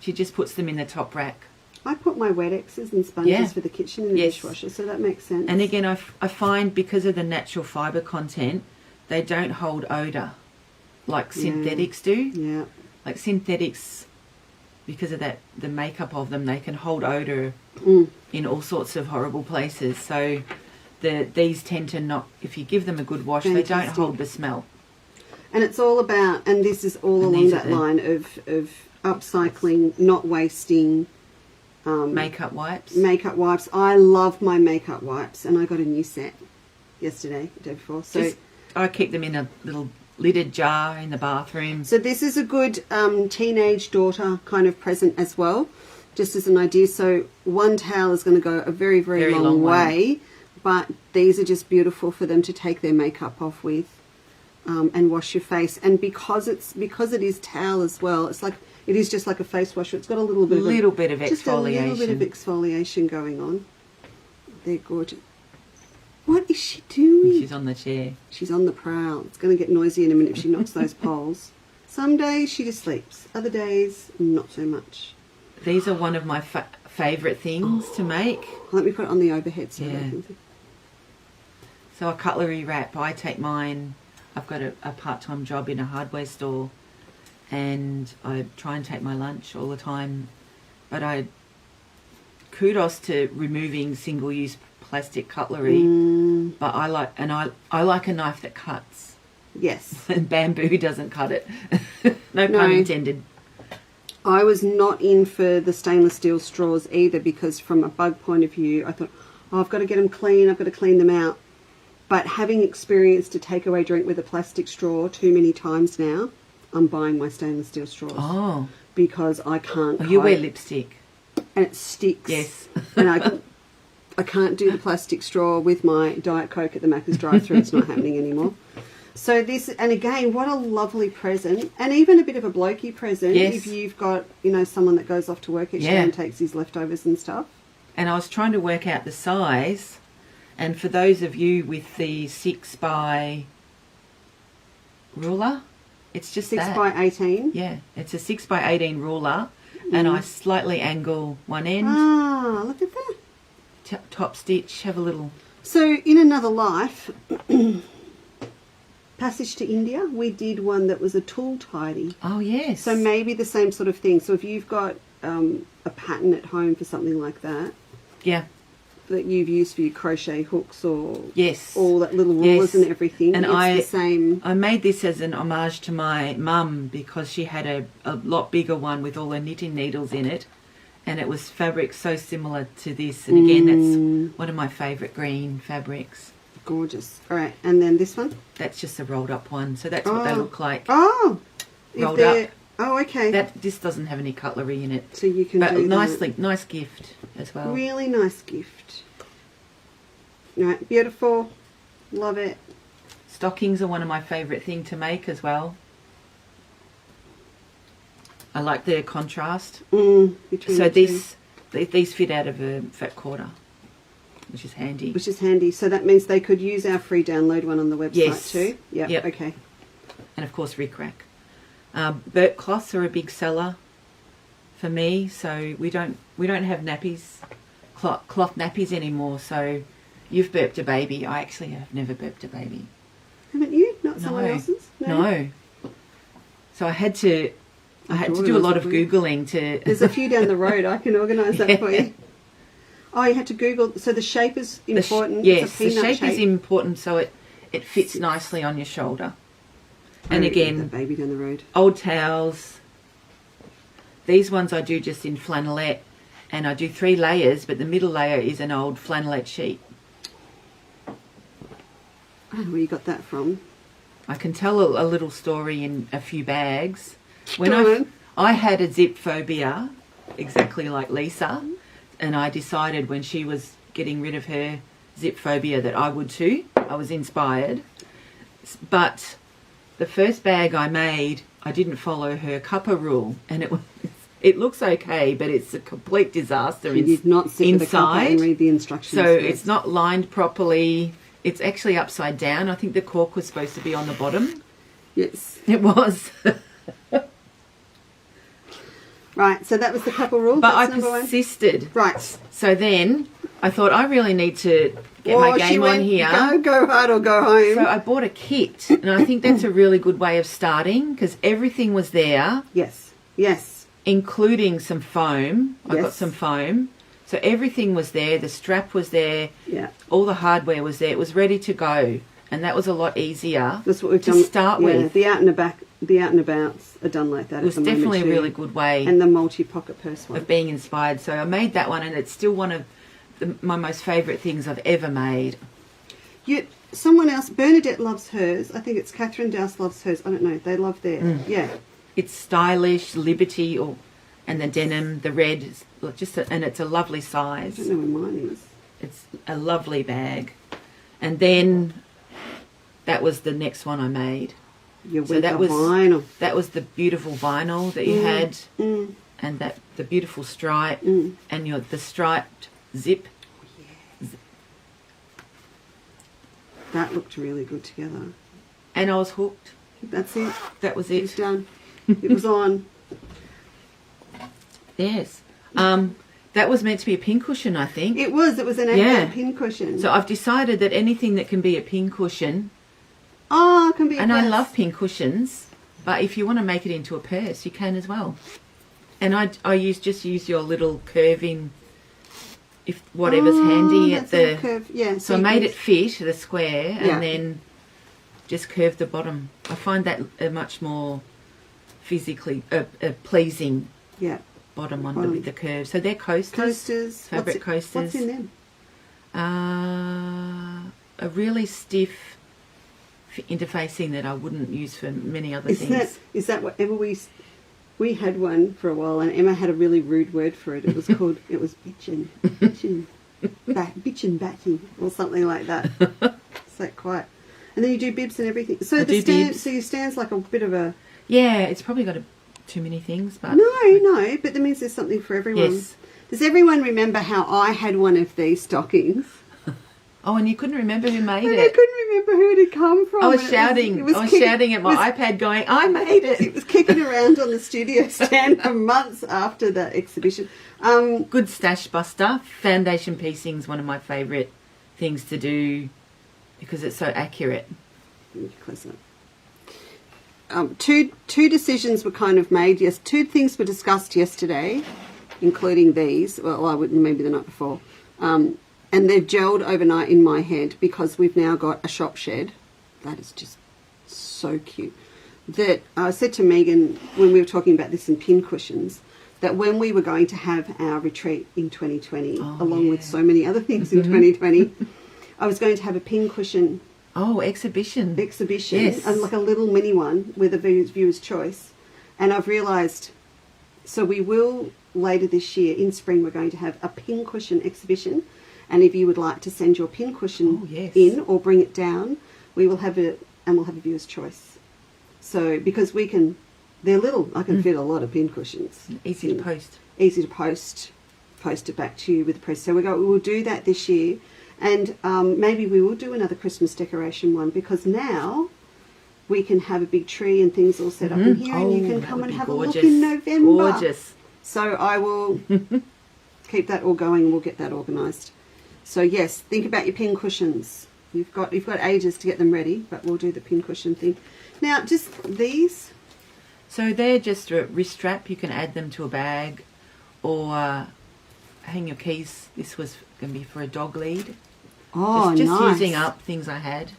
She just puts them in the top rack. I put my wet X's and sponges Yeah. for the kitchen in the Yes. dishwasher, so that makes sense. And again, I find because of the natural fibre content, they don't hold odour like synthetics do. Yeah. Like synthetics, because of that, the makeup of them, they can hold odour in all sorts of horrible places. So these tend to not, if you give them a good wash, they don't Fantastic. hold the smell. And it's all about, and this is all And along these are that the- line of upcycling, not wasting. Makeup wipes. Makeup wipes. I love my makeup wipes, and I got a new set yesterday, the day before. So, I keep them in a little lidded jar in the bathroom. so this is a good teenage daughter kind of present as well, just as an idea. So one towel is going to go a very, very, Very long, long way, but these are just beautiful for them to take their makeup off with and wash your face. And because it is towel as well, it is just like a face washer. It's got a little bit of exfoliation. just a little bit of exfoliation going on. They're gorgeous. What is she doing? She's on the chair. She's on the prowl. It's going to get noisy in a minute if she knocks those poles. Some days she just sleeps. Other days, not so much. These are one of my favourite things to make. Let me put it on the overhead so Yeah. they can see. So a cutlery wrap, I take mine. I've got a part-time job in a hardware store, and I try and take my lunch all the time. But kudos to removing single-use plastic cutlery. But I like a knife that cuts. Yes. And bamboo doesn't cut it. No pun intended. I was not in for the stainless steel straws either, because from a bug point of view, I thought, I've got to get them clean, I've got to clean them out. But having experienced a takeaway drink with a plastic straw too many times now, I'm buying my stainless steel straws. Oh. Because I can't. Oh, you wear lipstick. And it sticks. Yes. And I can't do the plastic straw with my Diet Coke at the Macca's drive-thru. It's not happening anymore. So this, and again, what a lovely present, and even a bit of a blokey present. Yes. If you've got, someone that goes off to work each day and takes his leftovers and stuff. And I was trying to work out the size, and for those of you with the 6x ruler, it's just 6x18. Yeah, it's a 6x18 ruler, and I slightly angle one end. Ah, look at that. Top stitch, have a little. So in another life, Passage to India, we did one that was a tool tidy. Oh yes. So maybe the same sort of thing. So if you've got a pattern at home for something like that, yeah, that you've used for your crochet hooks or yes, all that little rulers and everything, and it's the same. I made this as an homage to my mum because she had a lot bigger one with all her knitting needles in it, and it was fabric so similar to this. And again, that's one of my favourite green fabrics. Gorgeous. All right, and then this one. That's just a rolled up one. So that's what they look like. Oh, Rolled up. Oh, okay. This doesn't have any cutlery in it. So you can but do nice gift as well. Really nice gift. All right, beautiful. Love it. Stockings are one of my favourite things to make as well. I like the contrast. Between so the these fit out of a fat quarter, which is handy. Which is handy. So that means they could use our free download one on the website too. Yeah. Yep. Okay. And of course, rickrack. Burp cloths are a big seller for me. So we don't have nappies, cloth nappies anymore. So you've burped a baby. I actually have never burped a baby. Haven't you? Not someone else's? No. So I had to do a lot of Googling to... There's a few down the road. I can organise that for you. Oh, you had to Google. So the shape is important. Yes, the shape is important so it fits nicely on your shoulder. And again, the baby down the road. Old towels. These ones I do just in flannelette. And I do 3 layers, but the middle layer is an old flannelette sheet. I don't know where you got that from. I can tell a little story in a few bags. When I had a zip phobia, exactly like Leesa, and I decided when she was getting rid of her zip phobia that I would too. I was inspired. But the first bag I made, I didn't follow her cuppa rule, and it looks okay, but it's a complete disaster inside. You did not sit with the cuppa and read the instructions. So it's not lined properly. It's actually upside down. I think the cork was supposed to be on the bottom. Yes. It was. Right, so that was the couple rule. But That's I number persisted. one. Right. So then I thought I really need to get my game on here. Go hard or go home. So I bought a kit, and I think that's a really good way of starting because everything was there. Yes. Yes. Including some foam. I got Yes. some foam. So everything was there. The strap was there. Yeah. All the hardware was there. It was ready to go. And that was a lot easier That's what we've to done. start Yeah, with. the out and abouts are done like that. It was definitely a really good way And the multi-pocket purse one. of being inspired. So I made that one, and it's still one of my most favourite things I've ever made. Someone else, Bernadette loves hers. I think it's Catherine Dowse loves hers. I don't know. They love theirs. Yeah. It's stylish, Liberty, and the denim, the red, and it's a lovely I size. don't know where mine is. It's a lovely bag. And then that was the next one I made. So that was vinyl. That was the beautiful vinyl that you had, and the beautiful stripe, and the striped zip. That looked really good together. And I was hooked. That's it. That was It was it. done. It was on. Yes. That was meant to be a pincushion, I think. It was. It was an egg pin cushion. So I've decided that anything that can be a pincushion. Oh, it can be a And I purse. love pincushions, but if you want to make it into a purse, you can as well. And I just use your little curving, if whatever's handy at that's a the curve. Yeah. So I you made can- it fit the square, Yeah. and then just curved the bottom. I find that a much more physically pleasing Yeah. bottom one Bottom. with the curve. So they're coasters. Fabric coasters. What's in them? A really stiff interfacing that I wouldn't use for many other Is things. that whatever we had one for a while, and Emma had a really rude word for it. It was called bitchin', bitchin' batty, or something like that. It's like quite. And then you do bibs and everything. So I do bibs. So your stand's like a bit of a. Yeah, it's probably got too many things, but No, but that means there's something for everyone. Yes. Does everyone remember how I had one of these stockings? Oh, and you couldn't remember who made And I it. couldn't remember who it had come from. I was and shouting. it was I was kick- shouting at my it was- iPad, going, "I made It it!" was kicking around on the studio stand for months after the exhibition. Good stash buster. Foundation piecing's one of my favourite things to do because it's so accurate. Close up. Two decisions were kind of made. Yes, 2 things were discussed yesterday, including these. Well, I wouldn't, maybe the night before. And they've gelled overnight in my head because we've now got a shop shed. That is just so cute. That I said to Megan when we were talking about this in pin cushions, that when we were going to have our retreat in 2020, along with so many other things in 2020, I was going to have a pincushion Oh, exhibition. Yes. and like a little mini one with a viewer's choice. And I've realised, so we will later this year in spring, we're going to have a pincushion exhibition. And if you would like to send your pincushion in or bring it down, we will have it, and we'll have a viewer's choice. So because we can, they're little, I can fit a lot of pincushions. Easy to post. Easy to post it back to you with the press. So we will do that this year. And maybe we will do another Christmas decoration one, because now we can have a big tree and things all set up in here, and you can come and have a look in November. Gorgeous. So I will keep that all going, and we'll get that organised. So yes, think about your pin cushions. You've got ages to get them ready, but we'll do the pin cushion thing. Now, just these. So they're just a wrist strap. You can add them to a bag, or hang your keys. This was going to be for a dog lead. Oh, just nice. using up things I had.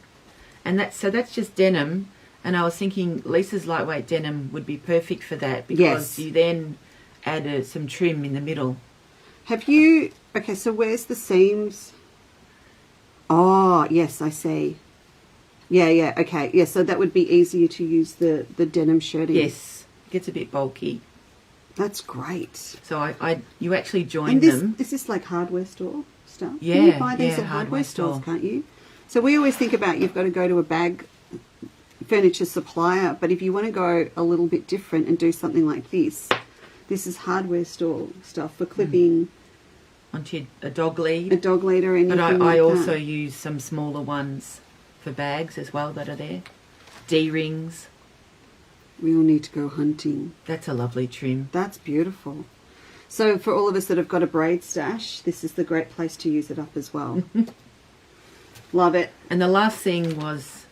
And that's just denim. And I was thinking Leesa's lightweight denim would be perfect for that, because you then add some trim in the middle. Have you... Okay, so where's the seams? Oh, yes, I see. Yeah, okay. Yeah, so that would be easier to use the denim shirting. Yes, it gets a bit bulky. That's great. So you actually join them. Is this like hardware store stuff? Yeah, Can you buy these at hardware stores, can't you? So we always think about you've got to go to a bag furniture supplier, but if you want to go a little bit different and do something like this is hardware store stuff for clipping onto a dog lead. A dog lead or anything. But I also use some smaller ones for bags as well that are there. D-rings. We all need to go hunting. That's a lovely trim. That's beautiful. So for all of us that have got a braid stash, this is the great place to use it up as well. Love it. And the last thing was,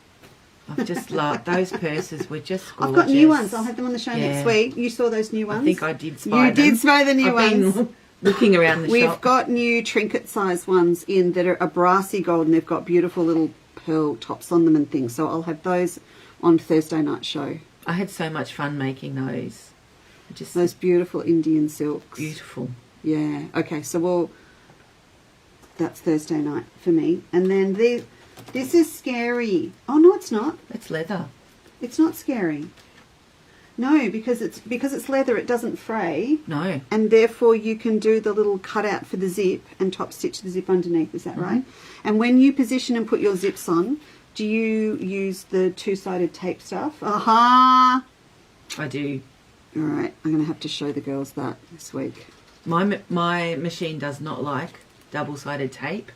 I've just loved, those purses were just gorgeous. I've got new ones. I'll have them on the show next week. You saw those new ones? I think I did spy them. You did spy the new ones. Been looking around the shop. We've got new trinket size ones in that are a brassy gold, and they've got beautiful little pearl tops on them and things. So I'll have those on Thursday night show. I had so much fun making those. Those beautiful Indian silks. Beautiful. Yeah. Okay, so that's Thursday night for me. And then this is scary. Oh, no, it's not. It's leather. It's not scary. No, because it's leather, it doesn't fray. No. And therefore you can do the little cutout for the zip and top stitch the zip underneath. Is that right? And when you position and put your zips on, do you use the two-sided tape stuff? Aha! I do. All right, I'm going to have to show the girls that this week. My machine does not like double-sided tape,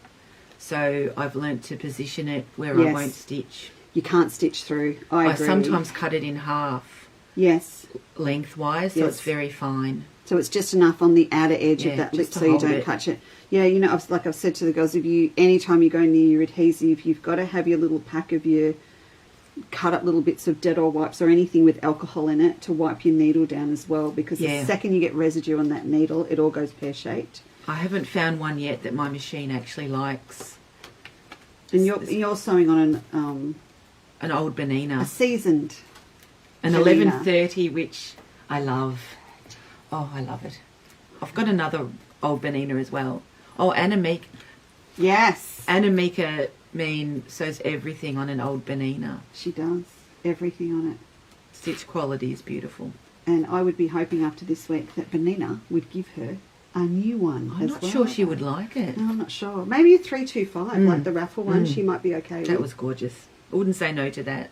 so I've learnt to position it where I won't stitch. You can't stitch through. I agree. Sometimes cut it in half. Yes. Lengthwise, so it's very fine. So it's just enough on the outer edge of that lip so you don't catch it. Yeah, you know, like I've said to the girls, anytime you go near your adhesive, you've got to have your little pack of your cut up little bits of Dettol wipes or anything with alcohol in it to wipe your needle down as well, because the second you get residue on that needle, it all goes pear-shaped. I haven't found one yet that my machine actually likes. And you're sewing on an old Benina. A seasoned. An 1130, which I love. Oh, I love it. I've got another old Benina as well. Oh, Annamieka. Yes. Annamieka sews everything on an old Benina. She does. Everything on it. Stitch quality is beautiful. And I would be hoping after this week that Benina would give her a new one. I'm not sure she would like it. No, I'm not sure. Maybe a 325, like the raffle one, she might be okay with. That was gorgeous. I wouldn't say no to that.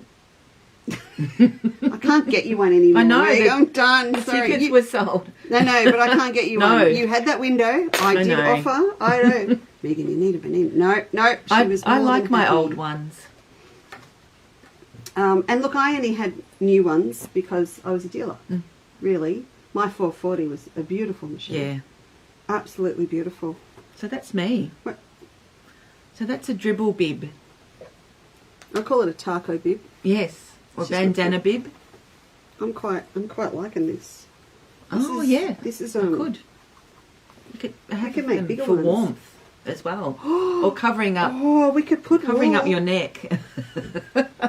I can't get you one anymore. I know. I'm done. The Sorry. tickets were sold. No, but I can't get you one. You had that window. I did offer. I know. Megan, you need a Benina. No. I like my old ones. And look, I only had new ones because I was a dealer. Really. My 440 was a beautiful machine. Yeah. Absolutely beautiful. So that's me. What? So that's a dribble bib. I call it a taco bib. Yes. Or bandana bib. I'm quite liking this. This is good. You could make bigger for ones. Warmth as well, or covering up. Oh, we could put covering up your neck.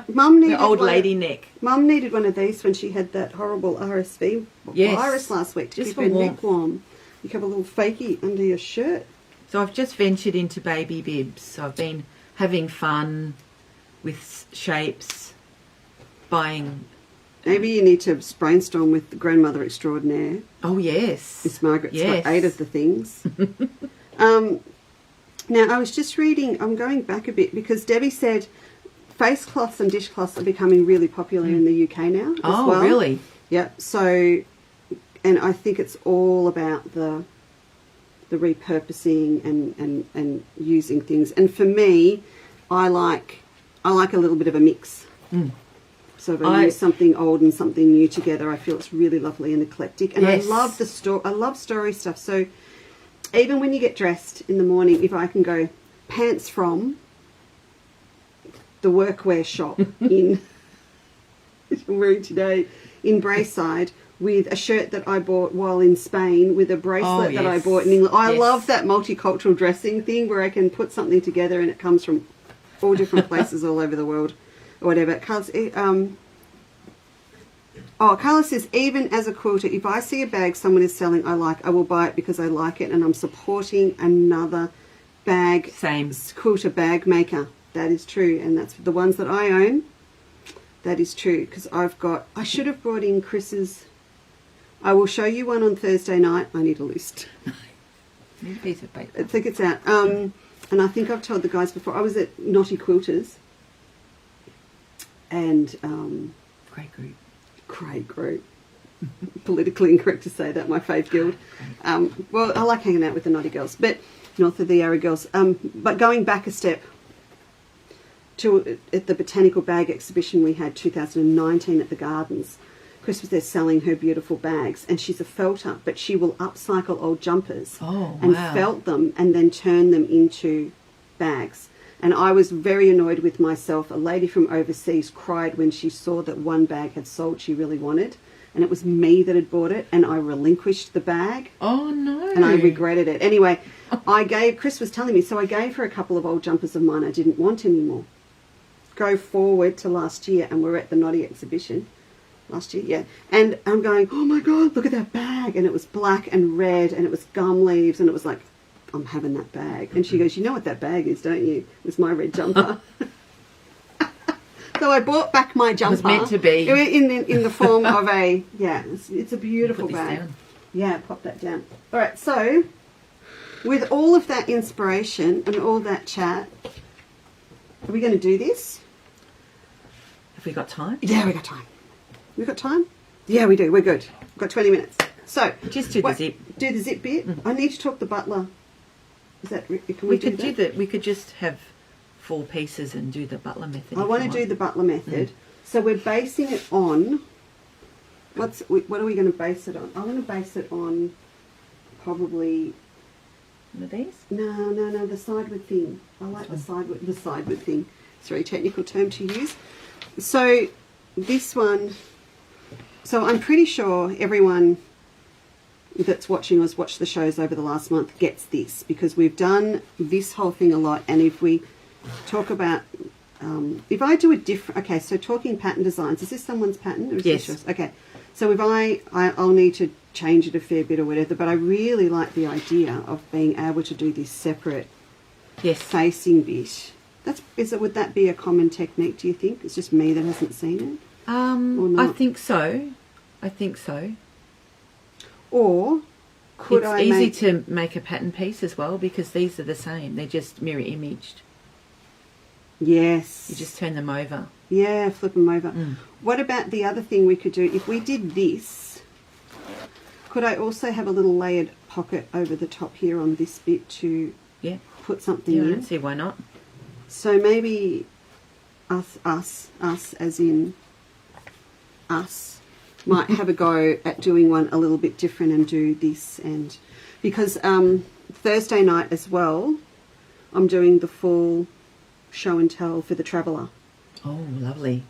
Mum needed the old lady neck. Mum needed one of these when she had that horrible RSV virus last week to keep her neck warm. You have a little fakie under your shirt. So I've just ventured into baby bibs. So I've been having fun with shapes, buying. Maybe you need to brainstorm with the grandmother extraordinaire. Oh yes, Miss Margaret's yes. got 8 of the things. Now, I was just reading, I'm going back a bit, because Debbie said face cloths and dishcloths are becoming really popular in the UK now as Oh, well. really? Yeah, so, and I think it's all about the repurposing and using things. And for me, I like a little bit of a mix. So if I use something old and something new together, I feel it's really lovely and eclectic. And Yes. I love I love story stuff. So even when you get dressed in the morning, if I can go pants from the workwear shop in which I'm wearing today in Braeside, with a shirt that I bought while in Spain, with a bracelet that I bought in England. I love that multicultural dressing thing where I can put something together and it comes from all different places all over the world or whatever. Carla says, even as a quilter, if I see a bag someone is selling I will buy it because I like it and I'm supporting another quilter bag maker. That is true, and that's the ones that I own. That is true, because I should have brought in Chris's. I will show you one on Thursday night. I need a list. Need a piece of paper. I think it's out. And I think I've told the guys before. I was at Naughty Quilters. And Great group. Politically incorrect to say that, my fave guild. Well, I like hanging out with the naughty girls, but north of the Yarra girls. But going back a step at the Botanical Bag exhibition we had 2019 at the Gardens, Chris was there selling her beautiful bags, and she's a felter, but she will upcycle old jumpers and felt them and then turn them into bags. And I was very annoyed with myself. A lady from overseas cried when she saw that one bag had sold she really wanted, and it was me that had bought it, and I relinquished the bag. Oh, no. And I regretted it. Anyway, Chris was telling me, so I gave her a couple of old jumpers of mine I didn't want anymore. Go forward to last year, and we're at the Noddy exhibition. Last year, yeah. And I'm going, oh my God, look at that bag. And it was black and red, and it was gum leaves, and it was like, I'm having that bag. And she goes, you know what that bag is, don't you? It was my red jumper. So I bought back my jumper. It was meant to be. In the form of it's a beautiful Put this bag. down. Yeah, pop that down. All right, so with all of that inspiration and all that chat, are we going to do this? Have we got time? Yeah, we got time. We got time? Yeah, we do. We're good. We've got 20 minutes. So Just do the zip. Do the zip bit. I need to talk the butler. Is that? Can We do could that? do that. We could just have 4 pieces and do the butler method. I want to do the butler method. So we're basing it on. What are we going to base it on? I want to base it on probably. One of these? No, the sideward thing. I like the sideward thing. It's a very technical term to use. So this one. So I'm pretty sure everyone that's watching us watch the shows over the last month gets this, because we've done this whole thing a lot. And if we talk about, if I do a different, okay, so talking pattern designs, is this someone's pattern? Or is Yes. This yours? Okay, so if I'll need to change it a fair bit or whatever, but I really like the idea of being able to do this separate facing bit. Would that be a common technique, do you think? It's just me that hasn't seen it? Or not? I think so. Or could It's I easy make... to make a pattern piece as well, because these are the same. They're just mirror imaged. Yes. You just turn them over. Yeah, flip them over. What about the other thing we could do? If we did this, could I also have a little layered pocket over the top here on this bit to put something Yeah, I in? don't see why not. So maybe us as in us, might have a go at doing one a little bit different and do this. And because Thursday night as well, I'm doing the full show and tell for the Traveller. Oh, lovely.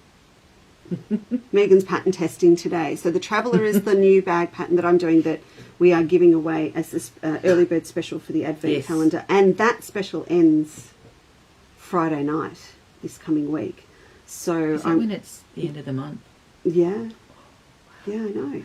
Megan's pattern testing today. So the Traveller is the new bag pattern that I'm doing that we are giving away as this early bird special for the Advent calendar. And that special ends Friday night this coming week. So Is that when it's the end of the month? Yeah. Yeah, I know.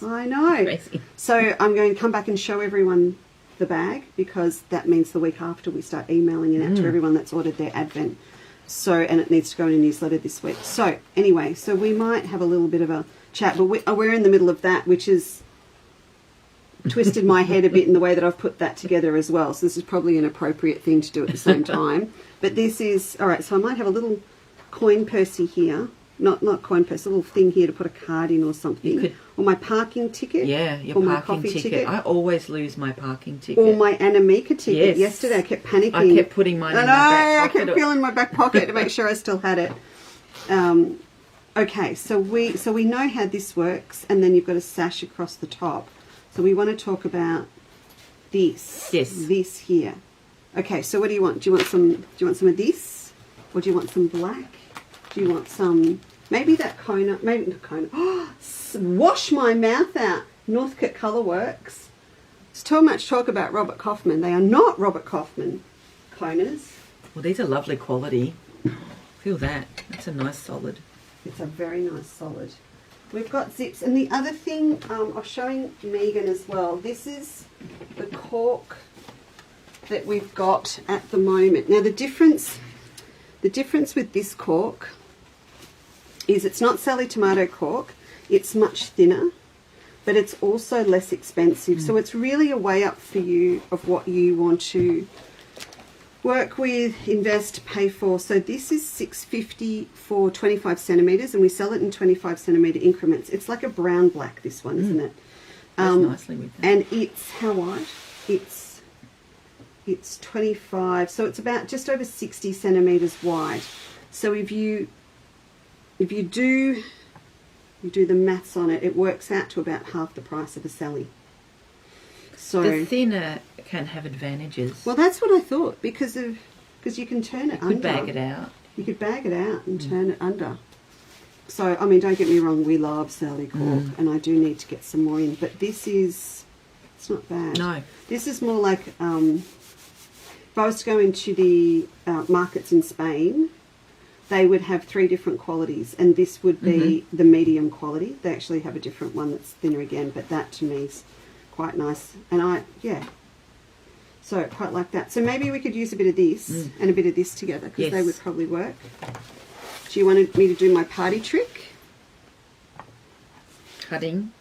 I know. Crazy. So I'm going to come back and show everyone the bag, because that means the week after we start emailing it out to everyone that's ordered their Advent. So, and it needs to go in a newsletter this week. So anyway, so we might have a little bit of a chat, but we're in the middle of that, which is twisted my head a bit in the way that I've put that together as well. So this is probably an appropriate thing to do at the same time. But this is, all right, so I might have a little coin pursey here. Not coin purse, a little thing here to put a card in or something. Or my parking ticket. Yeah, your or my parking coffee ticket. I always lose my parking ticket. Or my Anamika ticket. Yes. Yesterday I kept panicking. I kept putting mine in my back pocket. I kept feeling my back pocket to make sure I still had it. Okay, so we know how this works, and then you've got a sash across the top. So we want to talk about this. Yes. This here. Okay, so what do you want? Do you want some of this? Or do you want some black? Do you want some, maybe that Kona, maybe not Kona. Oh, wash my mouth out. Northcote Colourworks. There's too much talk about Robert Kaufman. They are not Robert Kaufman Konas. Well, these are lovely quality. Feel that. That's a nice solid. It's a very nice solid. We've got zips. And the other thing, I was showing Megan as well. This is the cork that we've got at the moment. Now the difference with this cork is it's not Sally Tomato cork. It's much thinner, but it's also less expensive. So it's really a way up for you of what you want to work with, invest, pay for. So this is $6.50 for 25 centimetres, and we sell it in 25 centimetre increments. It's like a brown black, this one, isn't it? Goes nicely with that. And it's how wide? It's 25, so it's about just over 60 centimetres wide. So if you do the maths on it, it works out to about half the price of a Sally. So the thinner can have advantages. well, that's what I thought, because you can turn it under. You could bag it out. You could bag it out and turn it under. So, I mean, don't get me wrong, we love Sally cork, and I do need to get some more in. But this is, it's not bad. No. This is more like, if I was to go into the markets in Spain, they would have 3 different qualities, and this would be the medium quality. They actually have a different one that's thinner again, but that to me is quite nice. And so quite like that. So maybe we could use a bit of this and a bit of this together, because they would probably work. Do you want me to do my party trick? Cutting.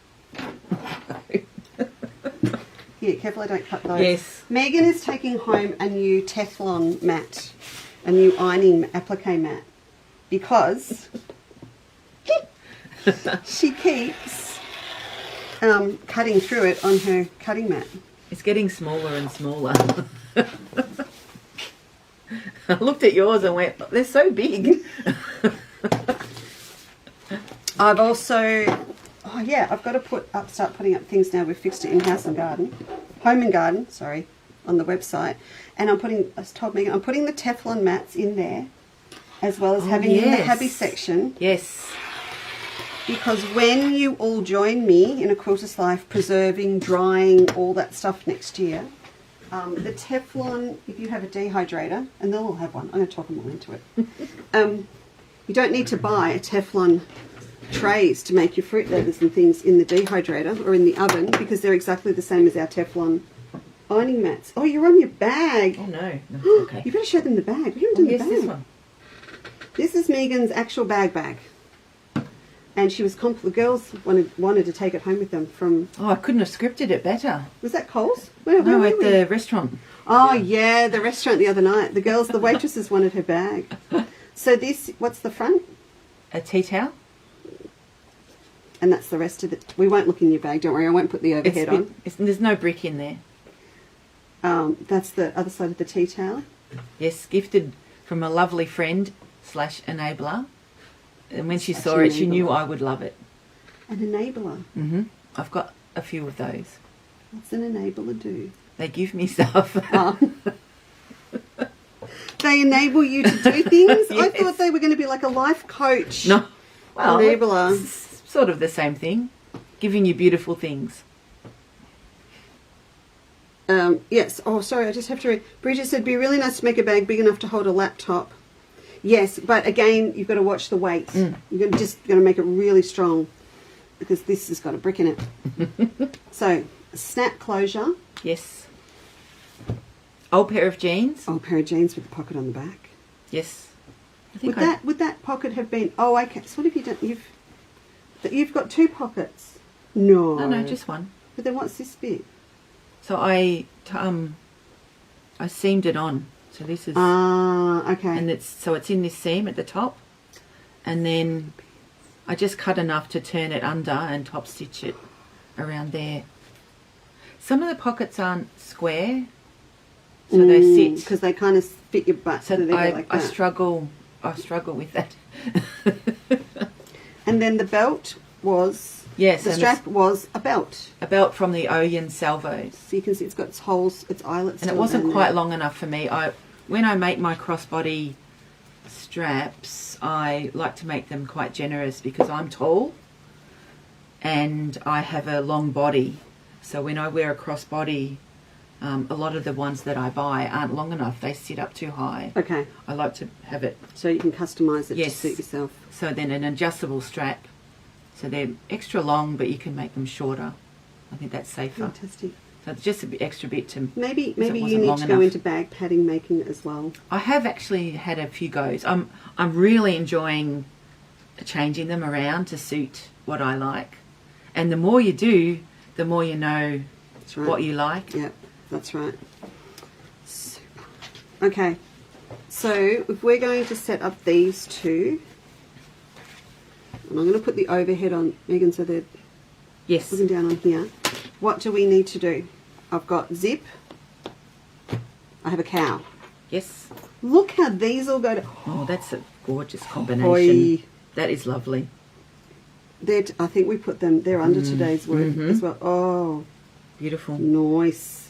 Yeah, careful I don't cut those. Yes. Megan is taking home a new Teflon mat, a new ironing applique mat, because she keeps cutting through it on her cutting mat. It's getting smaller and smaller. I looked at yours and went, they're so big. I've also, I've got to start putting up things now. We've fixed it in Home and Garden, on the website. And I told Megan, I'm putting the Teflon mats in there, as well as having in the Happy section. Yes. Because when you all join me in A Quilter's Life, preserving, drying, all that stuff next year, the Teflon, if you have a dehydrator, and they'll all have one, I'm going to talk them all into it. You don't need to buy a Teflon trays to make your fruit leathers and things in the dehydrator or in the oven, because they're exactly the same as our Teflon ironing mats. Oh, you're on your bag. Oh, no. Okay. You better show them the bag. We haven't done the bag. This one. This is Megan's actual bag. And she was the girls wanted to take it home with them from... Oh, I couldn't have scripted it better. Was that Coles? Where No, were at we? the restaurant. Oh, yeah, the restaurant the other night. The waitresses wanted her bag. So this, what's the front? A tea towel. And that's the rest of it. We won't look in your bag, don't worry. I won't put the overhead on. There's no brick in there. That's the other side of the tea towel. Yes, gifted from a lovely friend / enabler. And when she Such saw an it, she knew enabler. I would love it. An enabler. Mm-hmm. I've got a few of those. What's an enabler do? They give me stuff. They enable you to do things? I Yes. thought they were going to be like a life coach. No. Well, enabler. it's sort of the same thing. Giving you beautiful things. Yes. Oh, sorry, I just have to read. Bridget said, be really nice to make a bag big enough to hold a laptop. Yes, but again, you've got to watch the weight. You're just going to make it really strong, because this has got a brick in it. So, snap closure. Yes. Old pair of jeans. Old pair of jeans with a pocket on the back. Yes. I think Would that pocket have been? Oh, okay. So what have you done? You've got 2 pockets. No. No, just one. But then what's this bit? So I seamed it on. So this is okay. and it's in this seam at the top, and then I just cut enough to turn it under and top stitch it around there. Some of the pockets aren't square, so they sit because they kind of fit your butt. So like I that. struggle with that. And then the belt was yes, the strap was a belt. A belt from the Oyen Salvos. So you can see it's got its holes, its eyelets. And it wasn't quite long enough for me. When I make my crossbody straps, I like to make them quite generous because I'm tall and I have a long body. So when I wear a crossbody, a lot of the ones that I buy aren't long enough. They sit up too high. Okay. I like to have it. So you can customise it Yes. to suit yourself. So then an adjustable strap. So they're extra long, but you can make them shorter. I think that's safer. Fantastic. So it's just an extra bit to... Maybe it you wasn't need long to go enough. into bag padding making as well. I have actually had a few goes. I'm really enjoying changing them around to suit what I like. And the more you do, the more you know That's right. what you like. Yep, that's right. Super. Okay, so if we're going to set up these 2, and I'm going to put the overhead on, Megan, so they're Yes. looking down on here. What do we need to do? I've got zip. I have a cow. Yes. Look how these all go to... Oh, that's a gorgeous combination. Oi. That is lovely. I think we put them, they're under today's work as well. Oh, Beautiful. nice.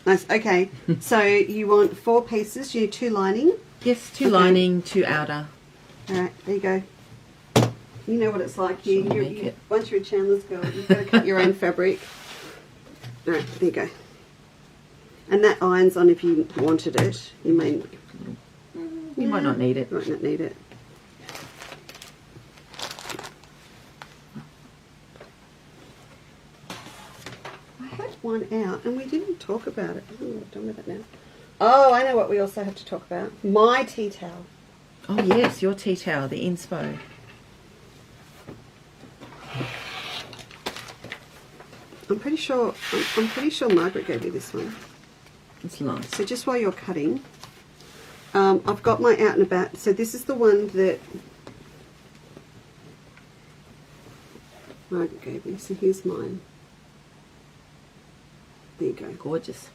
Nice, okay. So you want 4 pieces, you need 2 lining. Yes, 2 Okay. lining, 2 outer. All right, there you go. You know what it's like. Shall we make it? Once you're a Chandler's girl, you've got to cut your own fabric. All right, there you go. And that irons on if you wanted it. You may... You might not need it. You might not need it. I had one out and we didn't talk about it. I don't know what I've done with it now. Oh, I know what we also have to talk about. My tea towel. Oh yes, your tea towel, the inspo. I'm pretty sure Margaret gave you this one. It's nice. So just while you're cutting, I've got my out and about. So this is the one that Margaret gave me. So here's mine. There you go. Gorgeous.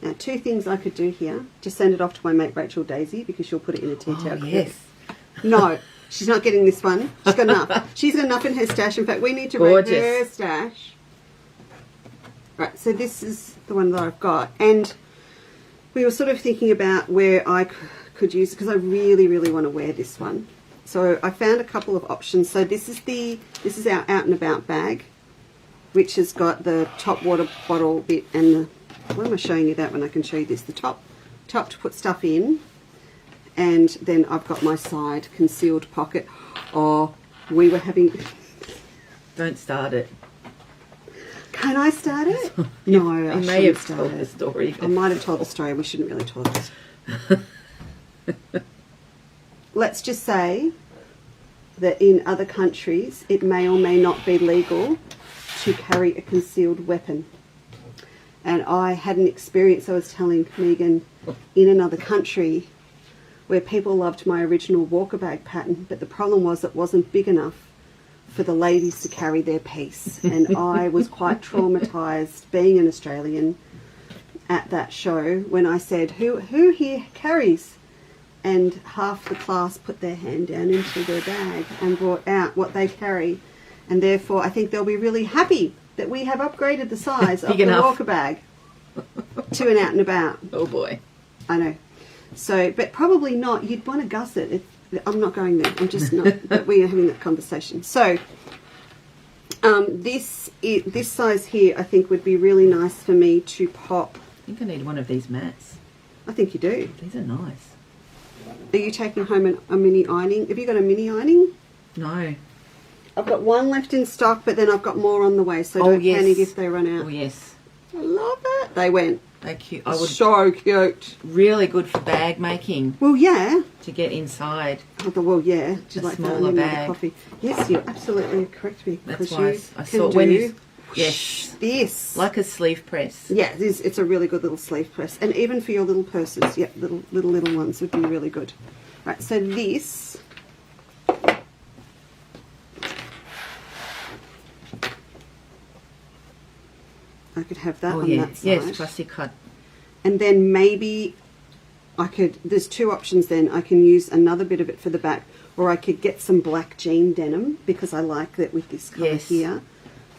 Now 2 things I could do here. Just send it off to my mate Rachel Daisy because she'll put it in a tea towel. Oh yes. No, she's not getting this one. She's got enough. She's got enough in her stash. In fact, we need to rate her stash. Right, so this is the one that I've got. And we were sort of thinking about where I could use it because I really, really want to wear this one. So I found a couple of options. So this is our out and about bag, which has got the top water bottle bit and the... Why am I showing you that when I can show you this? The top to put stuff in, and then I've got my side concealed pocket. Oh, we were having... Don't start it. Can I start it? No, I may have shouldn't told start the it. story. I might have told the story. We shouldn't really tell this. Let's just say that in other countries it may or may not be legal to carry a concealed weapon. And I had an experience, I was telling Megan, in another country where people loved my original walker bag pattern, but the problem was it wasn't big enough for the ladies to carry their piece. And I was quite traumatised being an Australian at that show when I said, who here carries? And half the class put their hand down into their bag and brought out what they carry. And therefore I think they'll be really happy that we have upgraded the size of the walker bag to an out and about. Oh boy. I know. So, but probably not. You'd want to gusset. I'm not going there. I'm just not. But we are having that conversation. So, this size here, I think, would be really nice for me to pop. I think I need one of these mats. I think you do. These are nice. Are you taking home a mini ironing? Have you got a mini ironing? No. I've got one left in stock, but then I've got more on the way. So Oh, don't yes. panic if they run out. Oh yes. I love it. They went. They're cute. I would So cute. really good for bag making Well, yeah. to get inside. I thought, well, yeah. A Like smaller that, bag. coffee. Yes, you're absolutely correct, me. That's because why you I can thought when do you yes, this. like a sleeve press. Yeah, it's a really good little sleeve press, and even for your little purses, yeah, little ones would be really good. Right, so this. I could have that on that side. Yes, fussy cut. And then maybe I could, there's two options then. I can use another bit of it for the back, or I could get some black jean denim, because I like that with this colour here.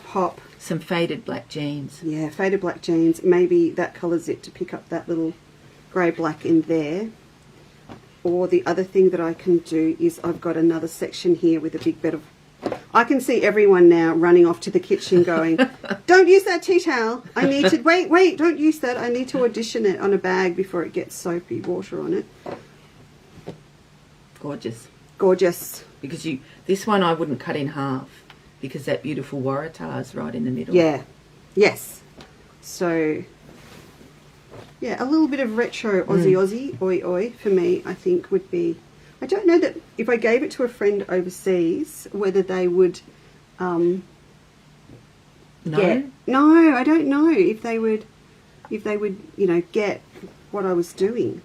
Pop. Some faded black jeans. Yeah, faded black jeans. Maybe that colours it to pick up that little grey black in there. Or the other thing that I can do is I've got another section here with a big bit of... I can see everyone now running off to the kitchen going, don't use that tea towel. I need to... Wait, don't use that. I need to audition it on a bag before it gets soapy water on it. Gorgeous. Gorgeous. Because this one I wouldn't cut in half, because that beautiful Waratah is right in the middle. Yeah. Yes. So... yeah, a little bit of retro Aussie, oi, for me, I think would be... I don't know that if I gave it to a friend overseas, whether they would... No? No, I don't know if they would, you know, get what I was doing.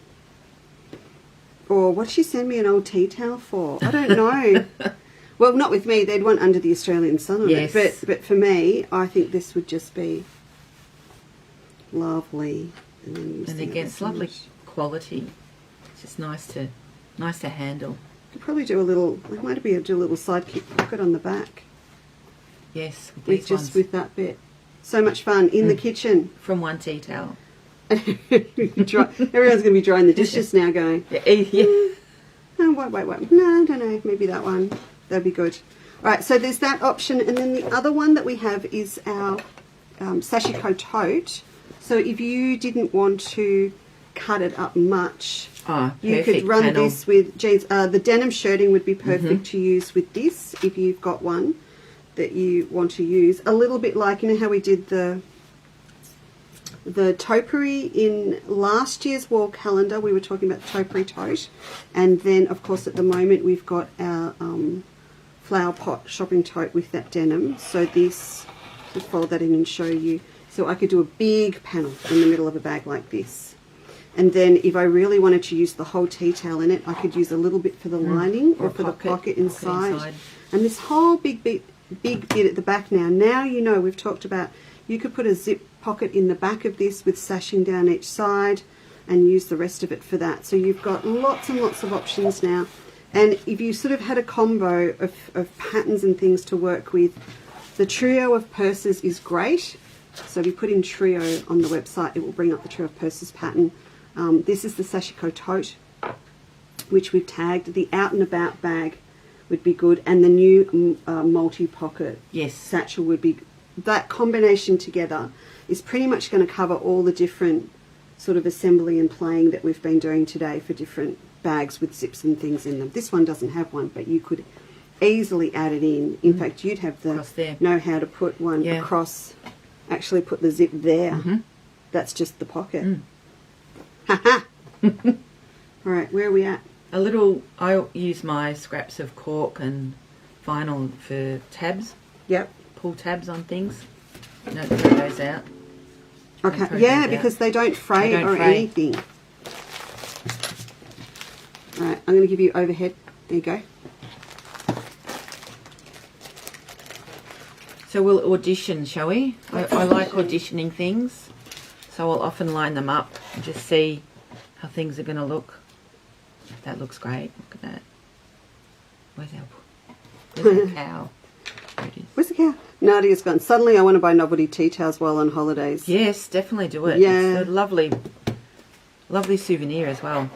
Or what did she send me an old tea towel for? I don't know. Well, not with me. They'd want under the Australian sun on Yes. it. But for me, I think this would just be lovely. And then you And see again, it it's lovely quality. It's just nice to handle. Could probably do a little. It might be do a little sidekick pocket on the back. Yes, with With these just ones. with that bit. So much fun in the kitchen. From one tea towel. Everyone's going to be drying the dishes now, going. Yeah. Oh, wait. No, I don't know. Maybe that one. That'd be good. All right. So there's that option, and then the other one that we have is our sashiko tote. So if you didn't want to cut it up much, you could run panel. this with jeans. The denim shirting would be perfect to use with this if you've got one that you want to use. A little bit like, you know how we did the topiary in last year's wall calendar. We were talking about the topiary tote, and then of course at the moment we've got our flower pot shopping tote with that denim. So this, to fold that in and show you. So I could do a big panel in the middle of a bag like this. And then if I really wanted to use the whole tea towel in it, I could use a little bit for the lining or for the pocket inside. And this whole big bit at the back now you know, we've talked about, you could put a zip pocket in the back of this with sashing down each side and use the rest of it for that. So you've got lots and lots of options now. And if you sort of had a combo of patterns and things to work with, the trio of purses is great. So if you put in trio on the website, it will bring up the trio of purses pattern. This is the sashiko tote, which we've tagged. The out and about bag would be good, and the new multi-pocket satchel would be. That combination together is pretty much going to cover all the different sort of assembly and playing that we've been doing today for different bags with zips and things in them. This one doesn't have one, but you could easily add it in. In fact, you'd have the know-how to put one across. Actually put the zip there. That's just the pocket. Ha-ha! All right, where are we at? I use my scraps of cork and vinyl for tabs. Yep. Pull tabs on things. No, it goes out. Okay, yeah, because they don't fray anything. All right, I'm going to give you overhead. There you go. So we'll audition, shall we? I like auditioning things, so I'll often line them up and just see how things are going to look. That looks great. Look at that. Where's our cow? There it is. Where's the cow? Nadia's gone. Suddenly I want to buy novelty tea towels while on holidays. Yes, definitely do it. Yeah. It's a lovely souvenir as well.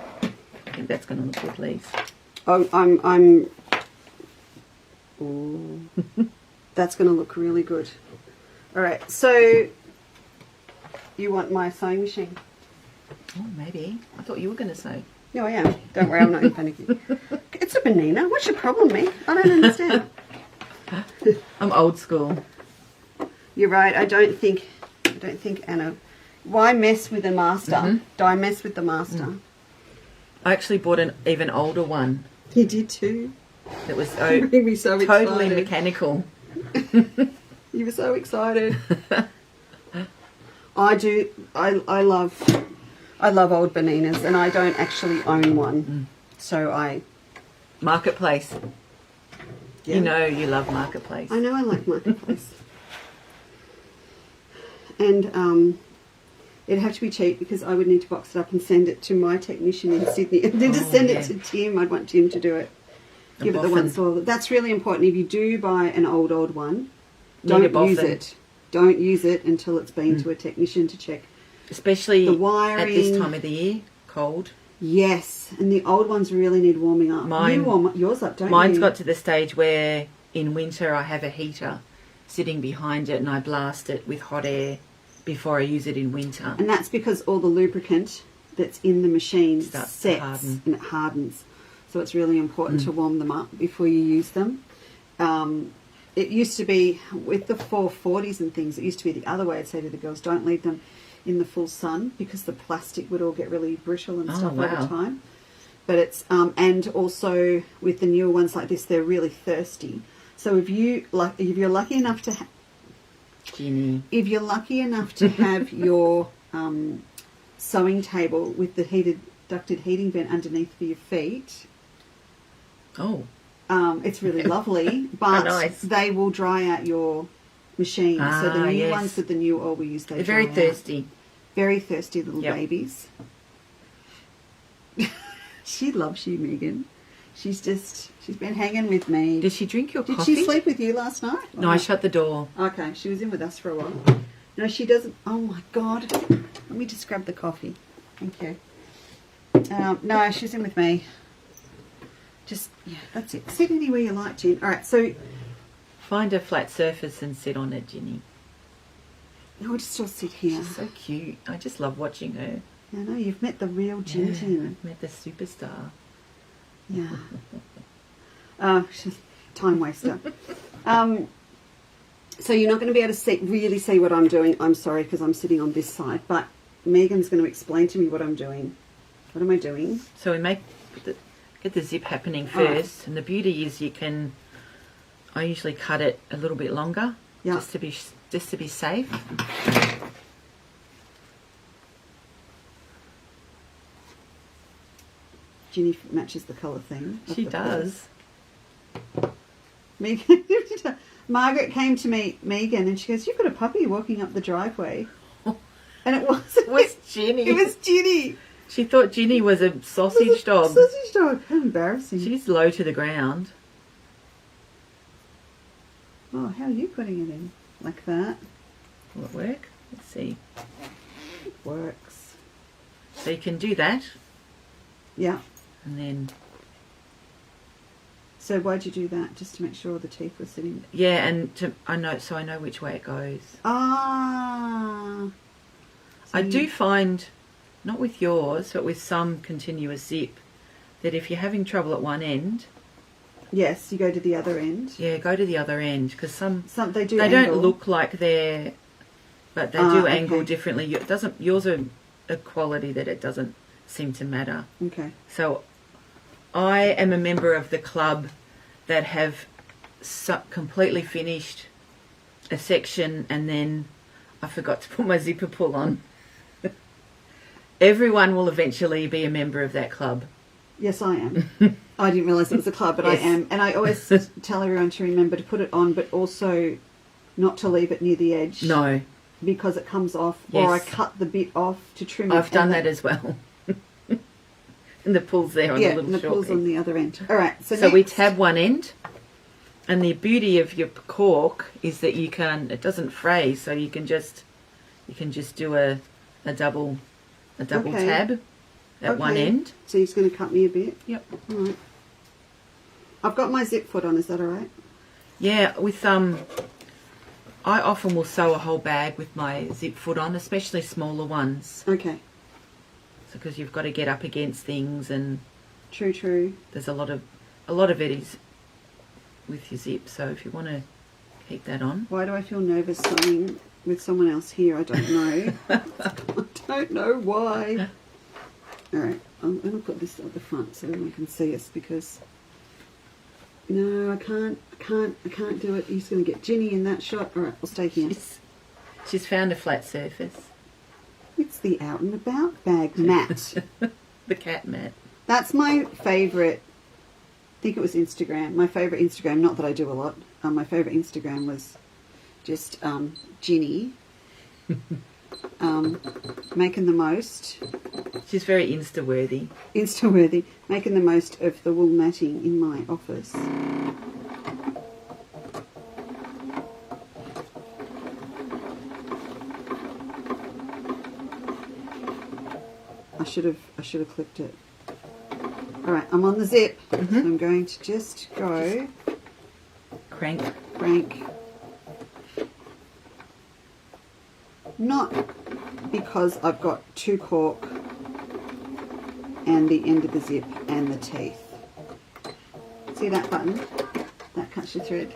I think that's going to look good, Leesa. Ooh. That's going to look really good. All right, so you want my sewing machine? Oh, maybe. I thought you were going to sew. No, I am. Don't worry, I'm not in panic. It's a banana. What's your problem, me? I don't understand. I'm old school. You're right. I don't think Anna Why mess with the master? Mhm. Don't mess with the master. I actually bought an even older one You did too. that was You made me so totally excited. mechanical. You were so excited. I do. I love old Boninas, and I don't actually own one. So I. Marketplace. Yeah. You know you love Marketplace. I know I like Marketplace. And it'd have to be cheap because I would need to box it up and send it to my technician in Sydney. And then to send it to Tim, I'd want Tim to do it. Give it the once or. That's really important. If you do buy an old one, don't use it. Don't use it until it's been to a technician to check. Especially the wiring. at this time of the year, cold. Yes, and the old ones really need warming up. You warm yours up, don't you? Mine's got to the stage where in winter I have a heater sitting behind it and I blast it with hot air before I use it in winter. And that's because all the lubricant that's in the machine Starts to sets harden. and it hardens. So it's really important to warm them up before you use them. It used to be, with the 440s and things, it used to be the other way. I'd say to the girls, don't leave them in the full sun because the plastic would all get really brittle and stuff over time. But it's, and also with the newer ones like this, they're really thirsty. So if you're lucky enough to if you're lucky enough to have your sewing table with the ducted heating vent underneath for your feet, it's really lovely, but nice. they will dry out your machine. So the new ones with the new oil we use, they're very thirsty. Very thirsty little babies. She loves you, Megan. She's been hanging with me. Did she drink your Did coffee? she sleep with you last night? No, I shut the door. Okay, she was in with us for a while. No, she doesn't. Oh my God. Let me just grab the coffee. Thank you. No, she's in with me. Just, yeah, that's it. Sit anywhere you like, Jen. All right, so. Find a flat surface and sit on it, Ginny. No, I'll just sit here. She's so cute. I just love watching her. I know, you've met the real Jen. I've met the superstar. Yeah. She's a time waster. So you're not going to be able to really see what I'm doing. I'm sorry because I'm sitting on this side, but Megan's going to explain to me what I'm doing. What am I doing? So we get the zip happening first, and the beauty is I usually cut it a little bit longer, just to be safe. Ginny matches the colour theme. She does. Megan, Margaret came to meet Megan and she goes, "You've got a puppy walking up the driveway." And it was Ginny. It was Ginny. She thought Ginny was a sausage dog. Sausage dog. How embarrassing. She's low to the ground. Oh, how are you putting it in? Like that? Will it work? Let's see. It works. So you can do that. Yeah. And then... So why'd you do that? Just to make sure the teeth were sitting... Yeah, and I know which way it goes. Ah. So I do find, not with yours, but with some continuous zip, that if you're having trouble at one end... Yes, you go to the other end. Yeah, go to the other end, because some they they angle. don't look like they're... But they do angle differently. Yours are a quality that it doesn't seem to matter. Okay. So I am a member of the club that have completely finished a section and then I forgot to put my zipper pull on. Everyone will eventually be a member of that club. Yes, I am. I didn't realise it was a club, but yes. I am. And I always tell everyone to remember to put it on, but also not to leave it near the edge. No. Because it comes off, or I cut the bit off to trim it. I've done that as well. And the pull's there on the little and the pull's on the other end. All right. So we tab one end, and the beauty of your cork is that it doesn't fray, so you can just do a double tab at one end. So you're just going to cut me a bit. Yep. All right. I've got my zip foot on. Is that all right? Yeah. With I often will sew a whole bag with my zip foot on, especially smaller ones. Okay. Because you've got to get up against things and true. There's a lot of it is with your zip. So if you want to keep that on. Why do I feel nervous sewing with someone else here. I don't know. I don't know why. All right, I'm going to put this at the front so everyone can see us, because no, I can't do it. He's going to get Ginny in that shot. All right, I'll stay here. She's found a flat surface. It's the out and about bag mat. The cat mat. That's my favourite. I think it was Instagram. My favourite Instagram, not that I do a lot. My favourite Instagram was just Ginny making the most. She's very Insta-worthy. Insta-worthy. Making the most of the wool matting in my office. I should have clipped it. All right, I'm on the zip. So I'm going to just go Crank. Not because I've got two cork and the end of the zip and the teeth. See that button? That cuts your thread.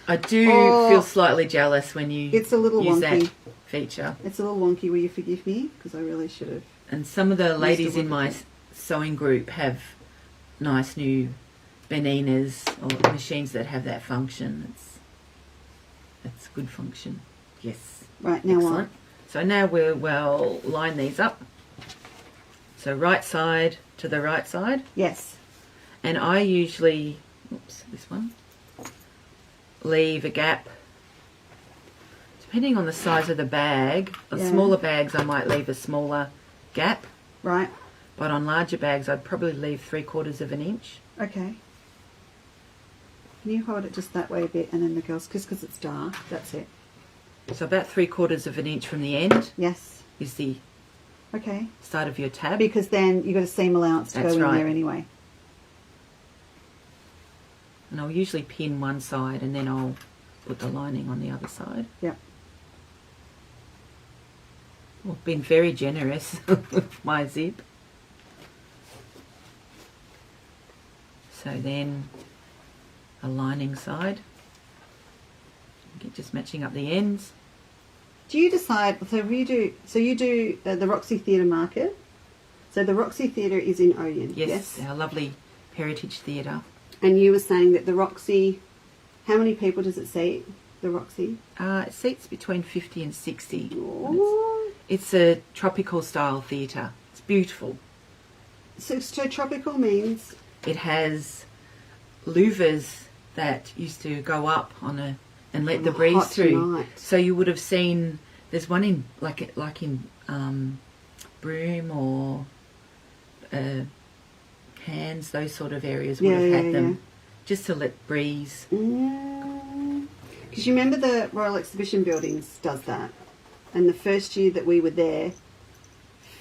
I do feel slightly jealous when you it's a little use wonky. that feature. It's a little wonky. Will you forgive me? Because I really should have. And some of the ladies in my sewing group have nice new Beninas or machines that have that function. It's good function. Yes. Right, now excellent. So now we'll line these up. So right side to the right side. Yes. And I usually, this one, leave a gap. Depending on the size of the bag, on smaller bags I might leave a smaller gap. Right. But on larger bags I'd probably leave 3/4 of an inch. Okay. Can you hold it just that way a bit, and then the girls, just because it's dark, that's it. So about 3/4 of an inch from the end. Yes. Is the start of your tab. Because then you've got a seam allowance to go in there anyway. And I'll usually pin one side and then I'll put the lining on the other side. Yep. Well, I've been very generous with my zip. So then a lining side. Just matching up the ends. Do you decide, so you do the Roxy Theatre Market. So the Roxy Theatre is in Oyen. Yes, our lovely heritage theatre. And you were saying that the Roxy, how many people does it seat, the Roxy? It seats between 50 and 60. Oh. It's a tropical style theatre. It's beautiful. So tropical means? It has louvers that used to go up on and let the breeze through. Night. So you would have seen, there's one in like in Broome or Cairns, those sort of areas would have had them just to let breeze. Because you remember the Royal Exhibition Buildings does that, and the first year that we were there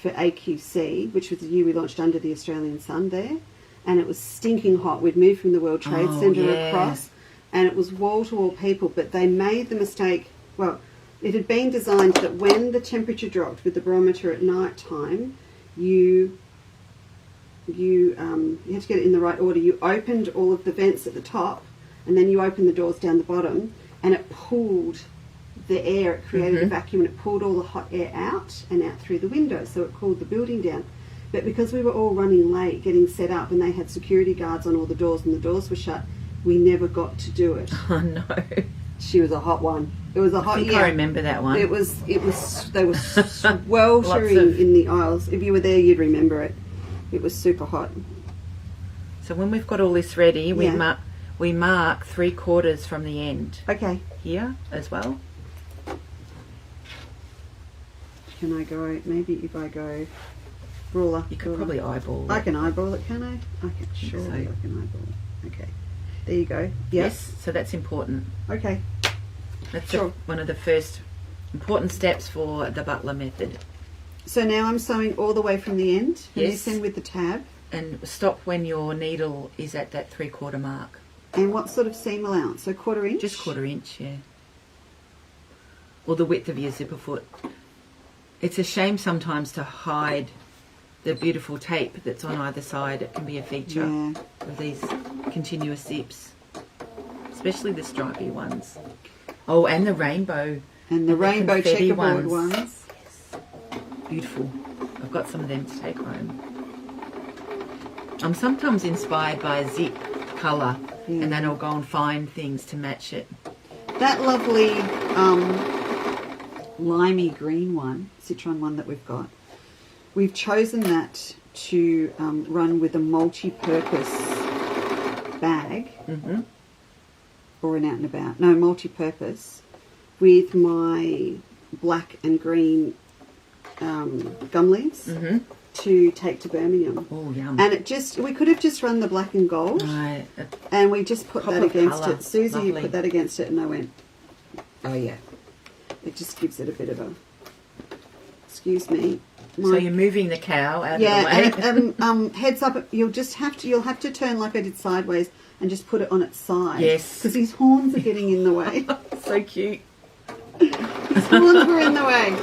for AQC, which was the year we launched Under the Australian Sun there, and it was stinking hot. We'd moved from the World Trade Centre across, and it was wall-to-wall people, but they made the mistake, well, it had been designed that when the temperature dropped with the barometer at night time, you had to get it in the right order. You opened all of the vents at the top, and then you opened the doors down the bottom, and it pulled the air, it created a vacuum, and it pulled all the hot air out and out through the windows, so it cooled the building down. But because we were all running late getting set up, and they had security guards on all the doors and the doors were shut, we never got to do it. Oh no. She was a hot one. It was a hot I think I remember that one. It was they were sweltering in the aisles. If you were there you'd remember it. It was super hot. So when we've got all this ready, we mark 3/4 from the end. Okay. Here as well. Can I go, maybe if I go ruler? You could probably eyeball I it. can eyeball it, can I? I can, surely I can eyeball it. Okay. There you go. Yes, so that's important. Okay. That's one of the first important steps for the butler method. So now I'm sewing all the way from the end. Yes. This end with the tab. And stop when your needle is at that 3/4 mark. And what sort of seam allowance? So 1/4 inch? Just 1/4 inch, yeah. Or the width of your zipper foot. It's a shame sometimes to hide the beautiful tape that's on either side. It can be a feature of these continuous zips, especially the stripy ones. Oh, and the rainbow. And the rainbow confetti checkerboard ones. Beautiful. I've got some of them to take home. I'm sometimes inspired by a zip colour, and then I'll go and find things to match it. That lovely limey green one, citron one that we've got, we've chosen that to run with a multi-purpose bag, or an out and about. No, multi-purpose, with my black and green gum leaves to take to Birmingham. Oh, yum. And we could have just run the black and gold, Right. and we just put that against colour. it. Susie Lovely. put that against it, and I went, oh yeah. It just gives it a bit of a, excuse me. So you're moving the cow out of the way. Yeah, and heads up, you'll have to turn like I did sideways and just put it on its side. Yes. Because his horns are getting in the way. So cute. His horns were in the way.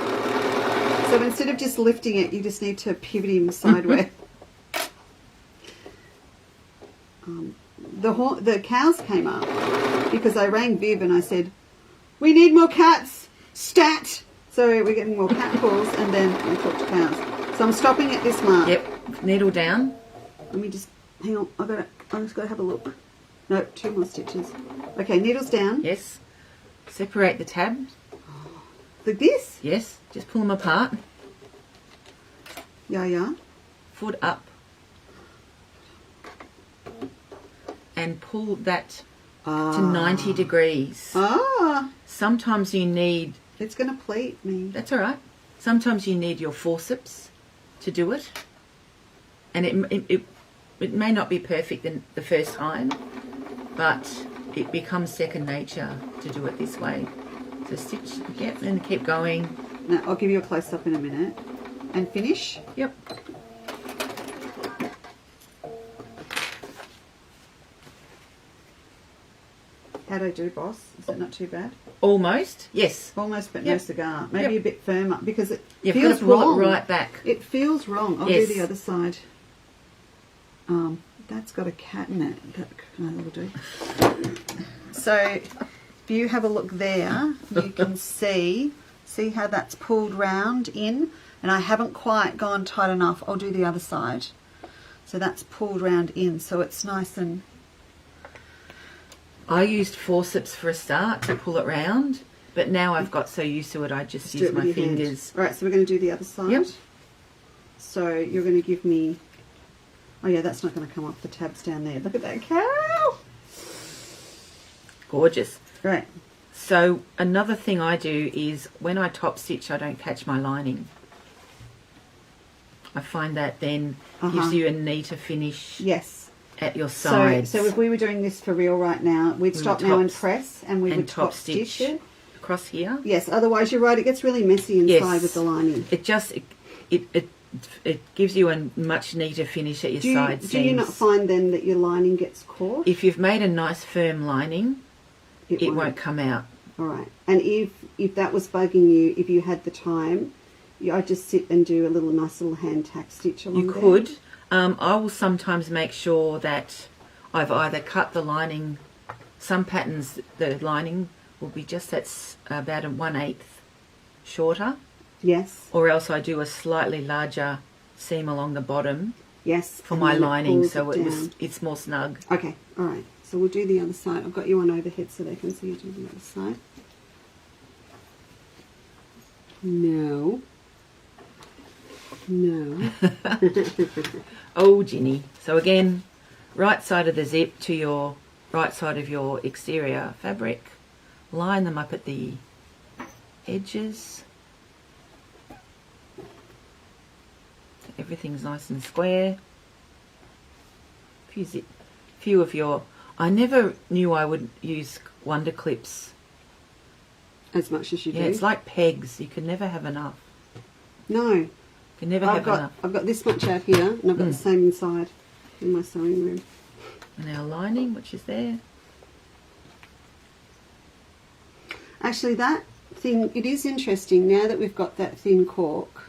So instead of just lifting it, you just need to pivot him sideways. The cows came up because I rang Viv and I said, we need more cats, stat. So we're getting more cat calls, and then we talk to cows. So I'm stopping at this mark. Yep. Needle down. Let me just, hang on, I just got to have a look. No, 2 more stitches. Okay, needles down. Yes. Separate the tab. Like this? Yes. Just pull them apart. Yeah. Foot up. And pull that to 90 degrees. Ah, Sometimes you need, it's going to pleat me. that's all right. Sometimes you need your forceps to do it. And it may not be perfect the first time, but it becomes second nature to do it this way. So stitch, yep, and keep going. Now, I'll give you a close-up in a minute. And finish. Yep. How'd I do, boss? Is that not too bad? Almost, yes. Almost, but no Yep. cigar. Maybe a bit firmer, because it You've feels got to pull wrong. it right back. It feels wrong. I'll Yes. do the other side. That's got a cat in it. That'll do. So, if you have a look there, you can see how that's pulled round in, and I haven't quite gone tight enough. I'll do the other side. So that's pulled round in, so it's nice and... I used forceps for a start to pull it round, but now I've got so used to it, I just do use it with my your hand. fingers. All right, so we're going to do the other side. Yep. So you're going to give me... Oh yeah, that's not going to come off. The tab's down there. Look at that cow! Gorgeous. Right. So another thing I do is when I top stitch, I don't catch my lining. I find that then gives you a neater finish Yes. at your sides. So if we were doing this for real right now, we'd stop now and press, and we would top top stitch it. across here. Yes, otherwise you're right, it gets really messy inside Yes. with the lining. It just it gives you a much neater finish at your side seams. Do you not find then that your lining gets caught? If you've made a nice firm lining, it won't come out. All right. And if that was bugging you, if you had the time, I'd just sit and do a nice little hand tack stitch along You there. could. I will sometimes make sure that I've either cut the lining. Some patterns, the lining will be just about a 1/8 shorter. Yes. Or else I do a slightly larger seam along the bottom Yes. for and my then it lining, pulls so it down. it's more snug. Okay. All right. So we'll do the other side. I've got you on overhead so they can see you do the other side. No. Oh, Ginny. So again, right side of the zip to your right side of your exterior fabric. Line them up at the edges. So everything's nice and square. Few of your... I never knew I would use wonder clips. As much as you do. Yeah, it's like pegs. You can never have enough. No. You can never have enough. I've got this much out here, and I've got the same inside in my sewing room. And our lining, which is there. Actually, that thing, it is interesting now that we've got that thin cork.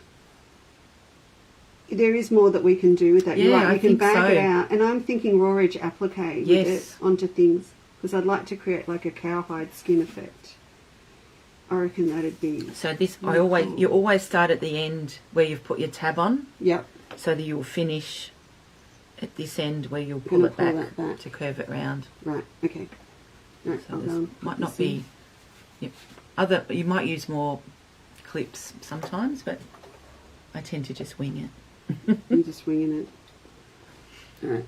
There is more that we can do with that. Yeah, You're right, I we can think bag so. it out. And I'm thinking raw edge applique with Yes. it onto things, because I'd like to create like a cowhide skin effect. I reckon that'd be... So this, Cool. you always start at the end where you've put your tab on, Yep. so that you'll finish at this end where you'll Gonna pull it pull back, that back. to curve it round. Right, okay. Right, So I'll this go and put might not this be... Yep. You might use more clips sometimes, but I tend to just wing it. in. I'm just winging it. Alright,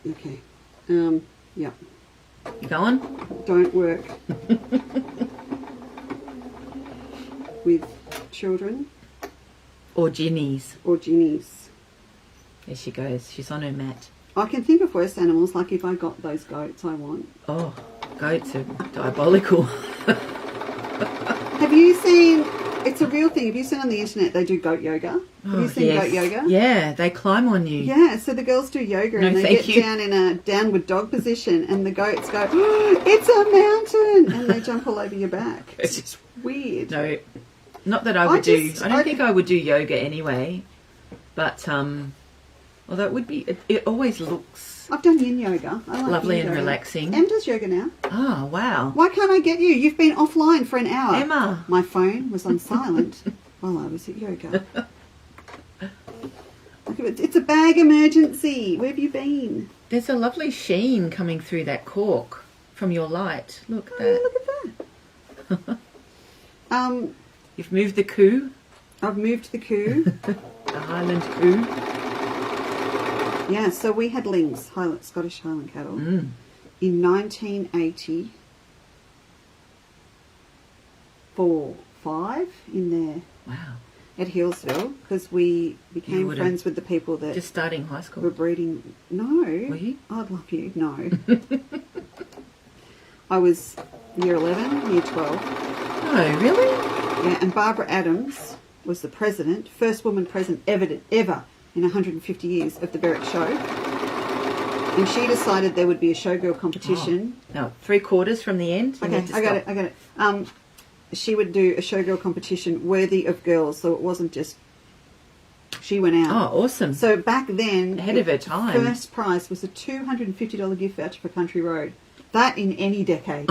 okay. Yeah. You going? Don't work with children Or ginnies. or genies. There she goes. She's on her mat. I can think of worse animals, like if I got those goats I want. Oh, goats are diabolical. Have you seen, it's a real thing, have you seen on the internet they do goat yoga? Have you seen goat yoga? Yeah, they climb on you. Yeah, so the girls do yoga No, and they thank get you. down in a downward dog position and the goats go, oh, it's a mountain! And they jump all over your back. It's just weird. No, not that I would do. I don't I- think I would do yoga anyway. But although it would be, it always looks I've done yin yoga. I like lovely yin and yoga. relaxing. Em does yoga now. Oh wow, Why can't I get you? You've been offline for an hour. Emma. My phone was on silent while I was at yoga. It's a bag emergency. Where have you been? There's a lovely sheen coming through that cork from your light. Look at that. Oh, look at that. You've moved the coo, I've moved the coo. the Highland coo. Yeah, so we had lings, Scottish Highland cattle, Mm. in 1985 in there Wow, at Hillsville because we became would've- friends with the people that just starting high were school. breeding. No. Were you? I'd love you. No. I was year 11, year 12. No, really? Yeah, and Barbara Adams was the president, first woman president ever in 150 years of the Berwick Show. And she decided there would be a showgirl competition. No, 3/4 from the end. You Okay, need to I got stop. it. She would do a showgirl competition worthy of girls, so it wasn't just she went out. Oh, awesome. So back then, Ahead of her time. First prize was a $250 gift voucher for Country Road. That in any decade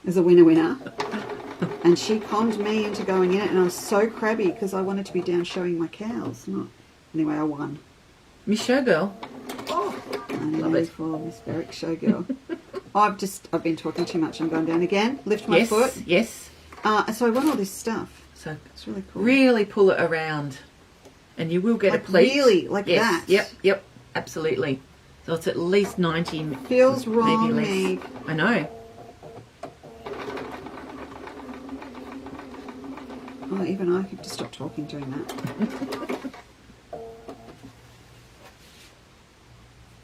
as a winner. And she conned me into going in it, and I was so crabby because I wanted to be down showing my cows. Anyway, I won. Miss Showgirl. Love it for Miss Berwick Showgirl. I've been talking too much. I'm going down again. Lift my foot. Yes. So I won all this stuff. So It's really cool. really pull it around, and you will get Like a pleat. really, like yes. that. Yep, absolutely. So it's at least 90. Feels wrong, maybe less. Meg. I know. Oh, even I could just stop talking doing that.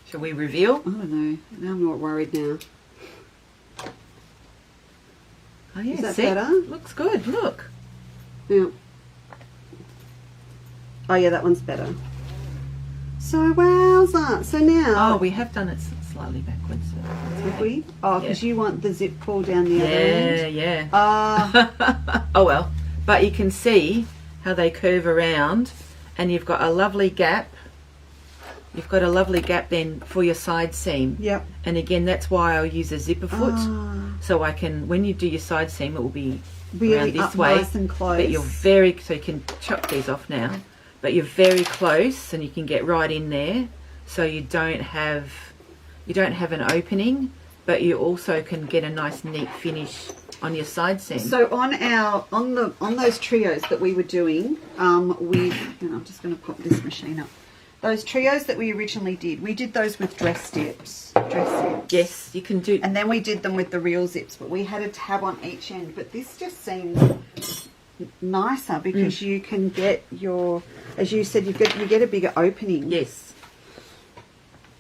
Shall we reveal? I don't know. Now I'm not worried now. Oh yeah, Is that see? better? Looks good. Look. Yeah. Oh yeah, that one's better. So wowza. So now Oh, we have done it slightly backwards. So have we? Oh, because you want the zip pull down the other end. yeah. Ah, Oh well, but you can see how they curve around, and you've got a lovely gap. You've got a lovely gap then for your side seam. yep. And again, that's why I'll use a zipper foot. Ah, So I can, when you do your side seam, it will be really around this up way. nice and close. But you're very, so you can chop these off now. But you're very close, and you can get right in there. So you don't have an opening, but you also can get a nice neat finish on your side seam. So on those trios that we were doing, I'm just going to pop this machine up. Those trios that we originally did, we did those with dress zips. Yes, you can do. And then we did them with the real zips, but we had a tab on each end. But this just seems nicer because you can get your, as you said, you get a bigger opening Yes.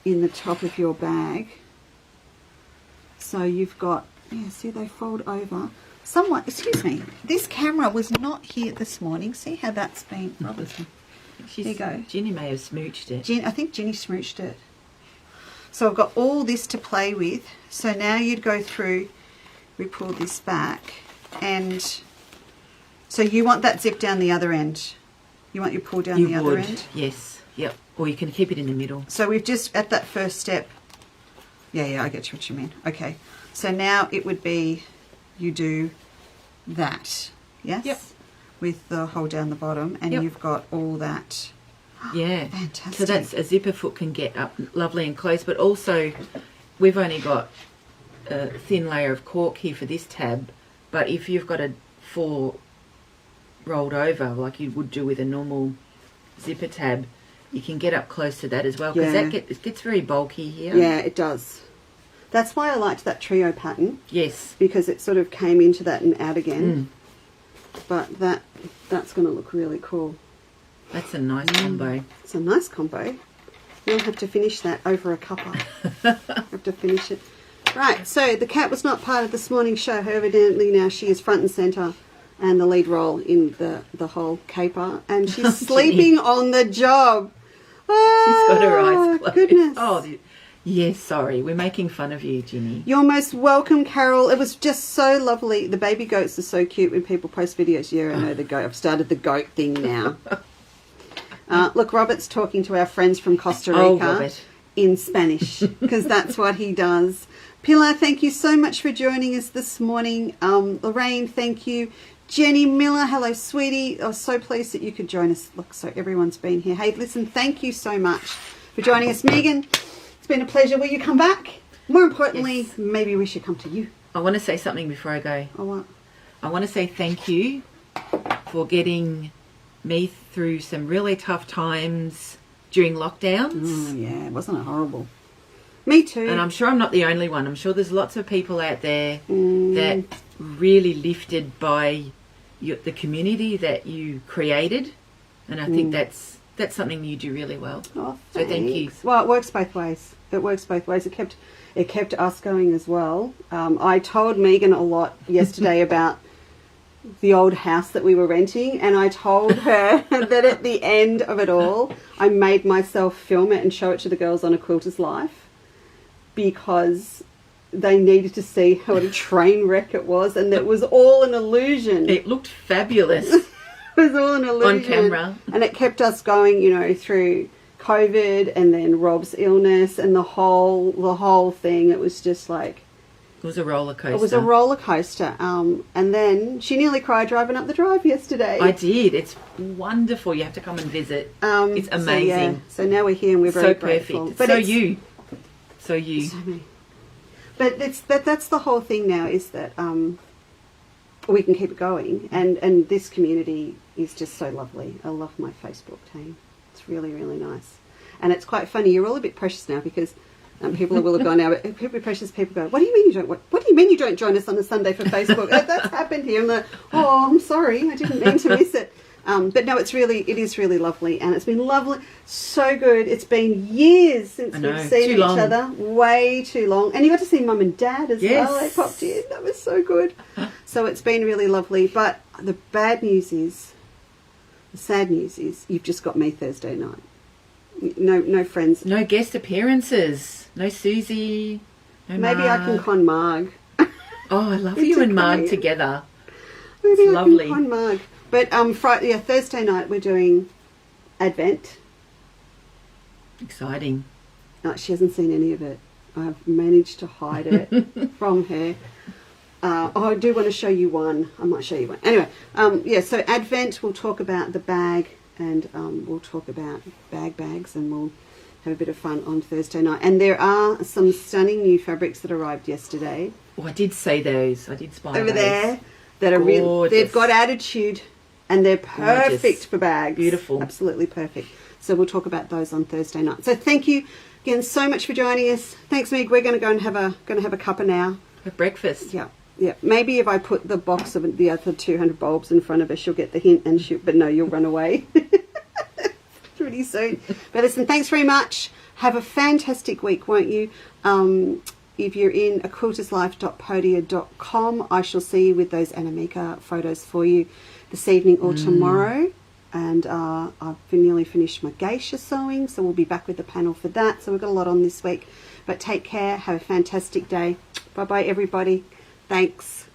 in the top of your bag. So you've got, see they fold over. Somewhat, excuse me, this camera was not here this morning. See how that's been, Robinson. She's, There you go. Ginny may have smooched it. I think Ginny smooched it. So I've got all this to play with. So now you'd go through, we pull this back, and so you want that zip down the other end. You want your pull down the other end. Yes. Yep. Or you can keep it in the middle. So we've just, at that first step, yeah, I get what you mean. Okay. So now it would be, you do that. Yes? Yep. With the hole down the bottom, and Yep. you've got all that. Yeah. Fantastic. So that's a zipper foot can get up lovely and close, but also we've only got a thin layer of cork here for this tab, but if you've got a 4 rolled over like you would do with a normal zipper tab, you can get up close to that as well, because it gets very bulky here. Yeah, it does. That's why I liked that trio pattern, Yes. because it sort of came into that and out again. But that's going to look really cool. That's a nice combo. It's a nice combo. We'll have to finish that over a cuppa. Have to finish it. Right, so the cat was not part of this morning's show. Evidently now she is front and centre and the lead role in the whole caper. And she's sleeping on the job. She's got her eyes closed. Goodness. Oh, yes, sorry. We're making fun of you, Ginny. You're most welcome, Carol. It was just so lovely. The baby goats are so cute when people post videos. Yeah, I know the goat. I've started the goat thing now. Look, Robert's talking to our friends from Costa Rica in Spanish, because that's what he does. Pilar, thank you so much for joining us this morning. Lorraine, thank you. Jenny Miller, hello, sweetie. I was so pleased that you could join us. Look, so everyone's been here. Hey, listen, thank you so much for joining us. Megan, it's been a pleasure. Will you come back? More importantly, maybe we should come to you. I want to say something before I go. Oh, what? I want to say thank you for getting me through some really tough times during lockdowns. Oh, yeah, wasn't it horrible? Me too. And I'm sure I'm not the only one. I'm sure there's lots of people out there that really lifted by the community that you created. And I think that's something you do really well. Oh, so thank you. Well, it works both ways. It works both ways. It kept us going as well. I told Megan a lot yesterday about the old house that we were renting, and I told her that at the end of it all, I made myself film it and show it to the girls on A Quilter's Life, because they needed to see what a train wreck it was, and it was all an illusion. It looked fabulous. It was all an illusion. On camera. And it kept us going, through COVID and then Rob's illness and the whole thing. It was just like... It was a roller coaster. It was a roller coaster. And then she nearly cried driving up the drive yesterday. I did. It's wonderful. You have to come and visit. It's amazing. So now we're here and we're very grateful. Perfect. But you. So many. But that's the whole thing now, is that we can keep it going. And this community is just so lovely. I love my Facebook team. It's really, really nice. And it's quite funny. You're all a bit precious now, because... people will have gone now, but precious people go, what do you mean you don't join us on a Sunday for Facebook? That's happened here. I'm like, I'm sorry, I didn't mean to miss it. But no, it is really lovely, and it's been lovely, so good. It's been years since we've seen each other, way too long. And you got to see Mum and Dad as well. They popped in. That was so good. So it's been really lovely. But the sad news is, you've just got me Thursday night. No friends. No guest appearances. No Susie. No Maybe Marg. I can con Marg. Oh, I love you and Marg together. Maybe it's I lovely. can con Marg. But Thursday night we're doing Advent. Exciting. No, she hasn't seen any of it. I've managed to hide it from her. I do want to show you one. I might show you one. Anyway, so Advent, we'll talk about the bag, and we'll talk about bags, and we'll have a bit of fun on Thursday night. And there are some stunning new fabrics that arrived yesterday. Oh, I did see those. I did spy over those. there that are really, they've got attitude, and they're perfect for bags. Beautiful. Absolutely perfect. So we'll talk about those on Thursday night. So thank you again so much for joining us. Thanks, Meg. We're going to go and have a cuppa now. Have breakfast. Yeah. Maybe if I put the box of the other 200 bulbs in front of her, she'll get the hint and shoot. But no, you'll run away pretty soon. But listen, thanks very much. Have a fantastic week, won't you? If you're in aquilterslife.podia.com, I shall see you with those Anamika photos for you this evening or tomorrow. And I've nearly finished my geisha sewing, so we'll be back with the panel for that. So we've got a lot on this week. But take care. Have a fantastic day. Bye-bye, everybody. Thanks.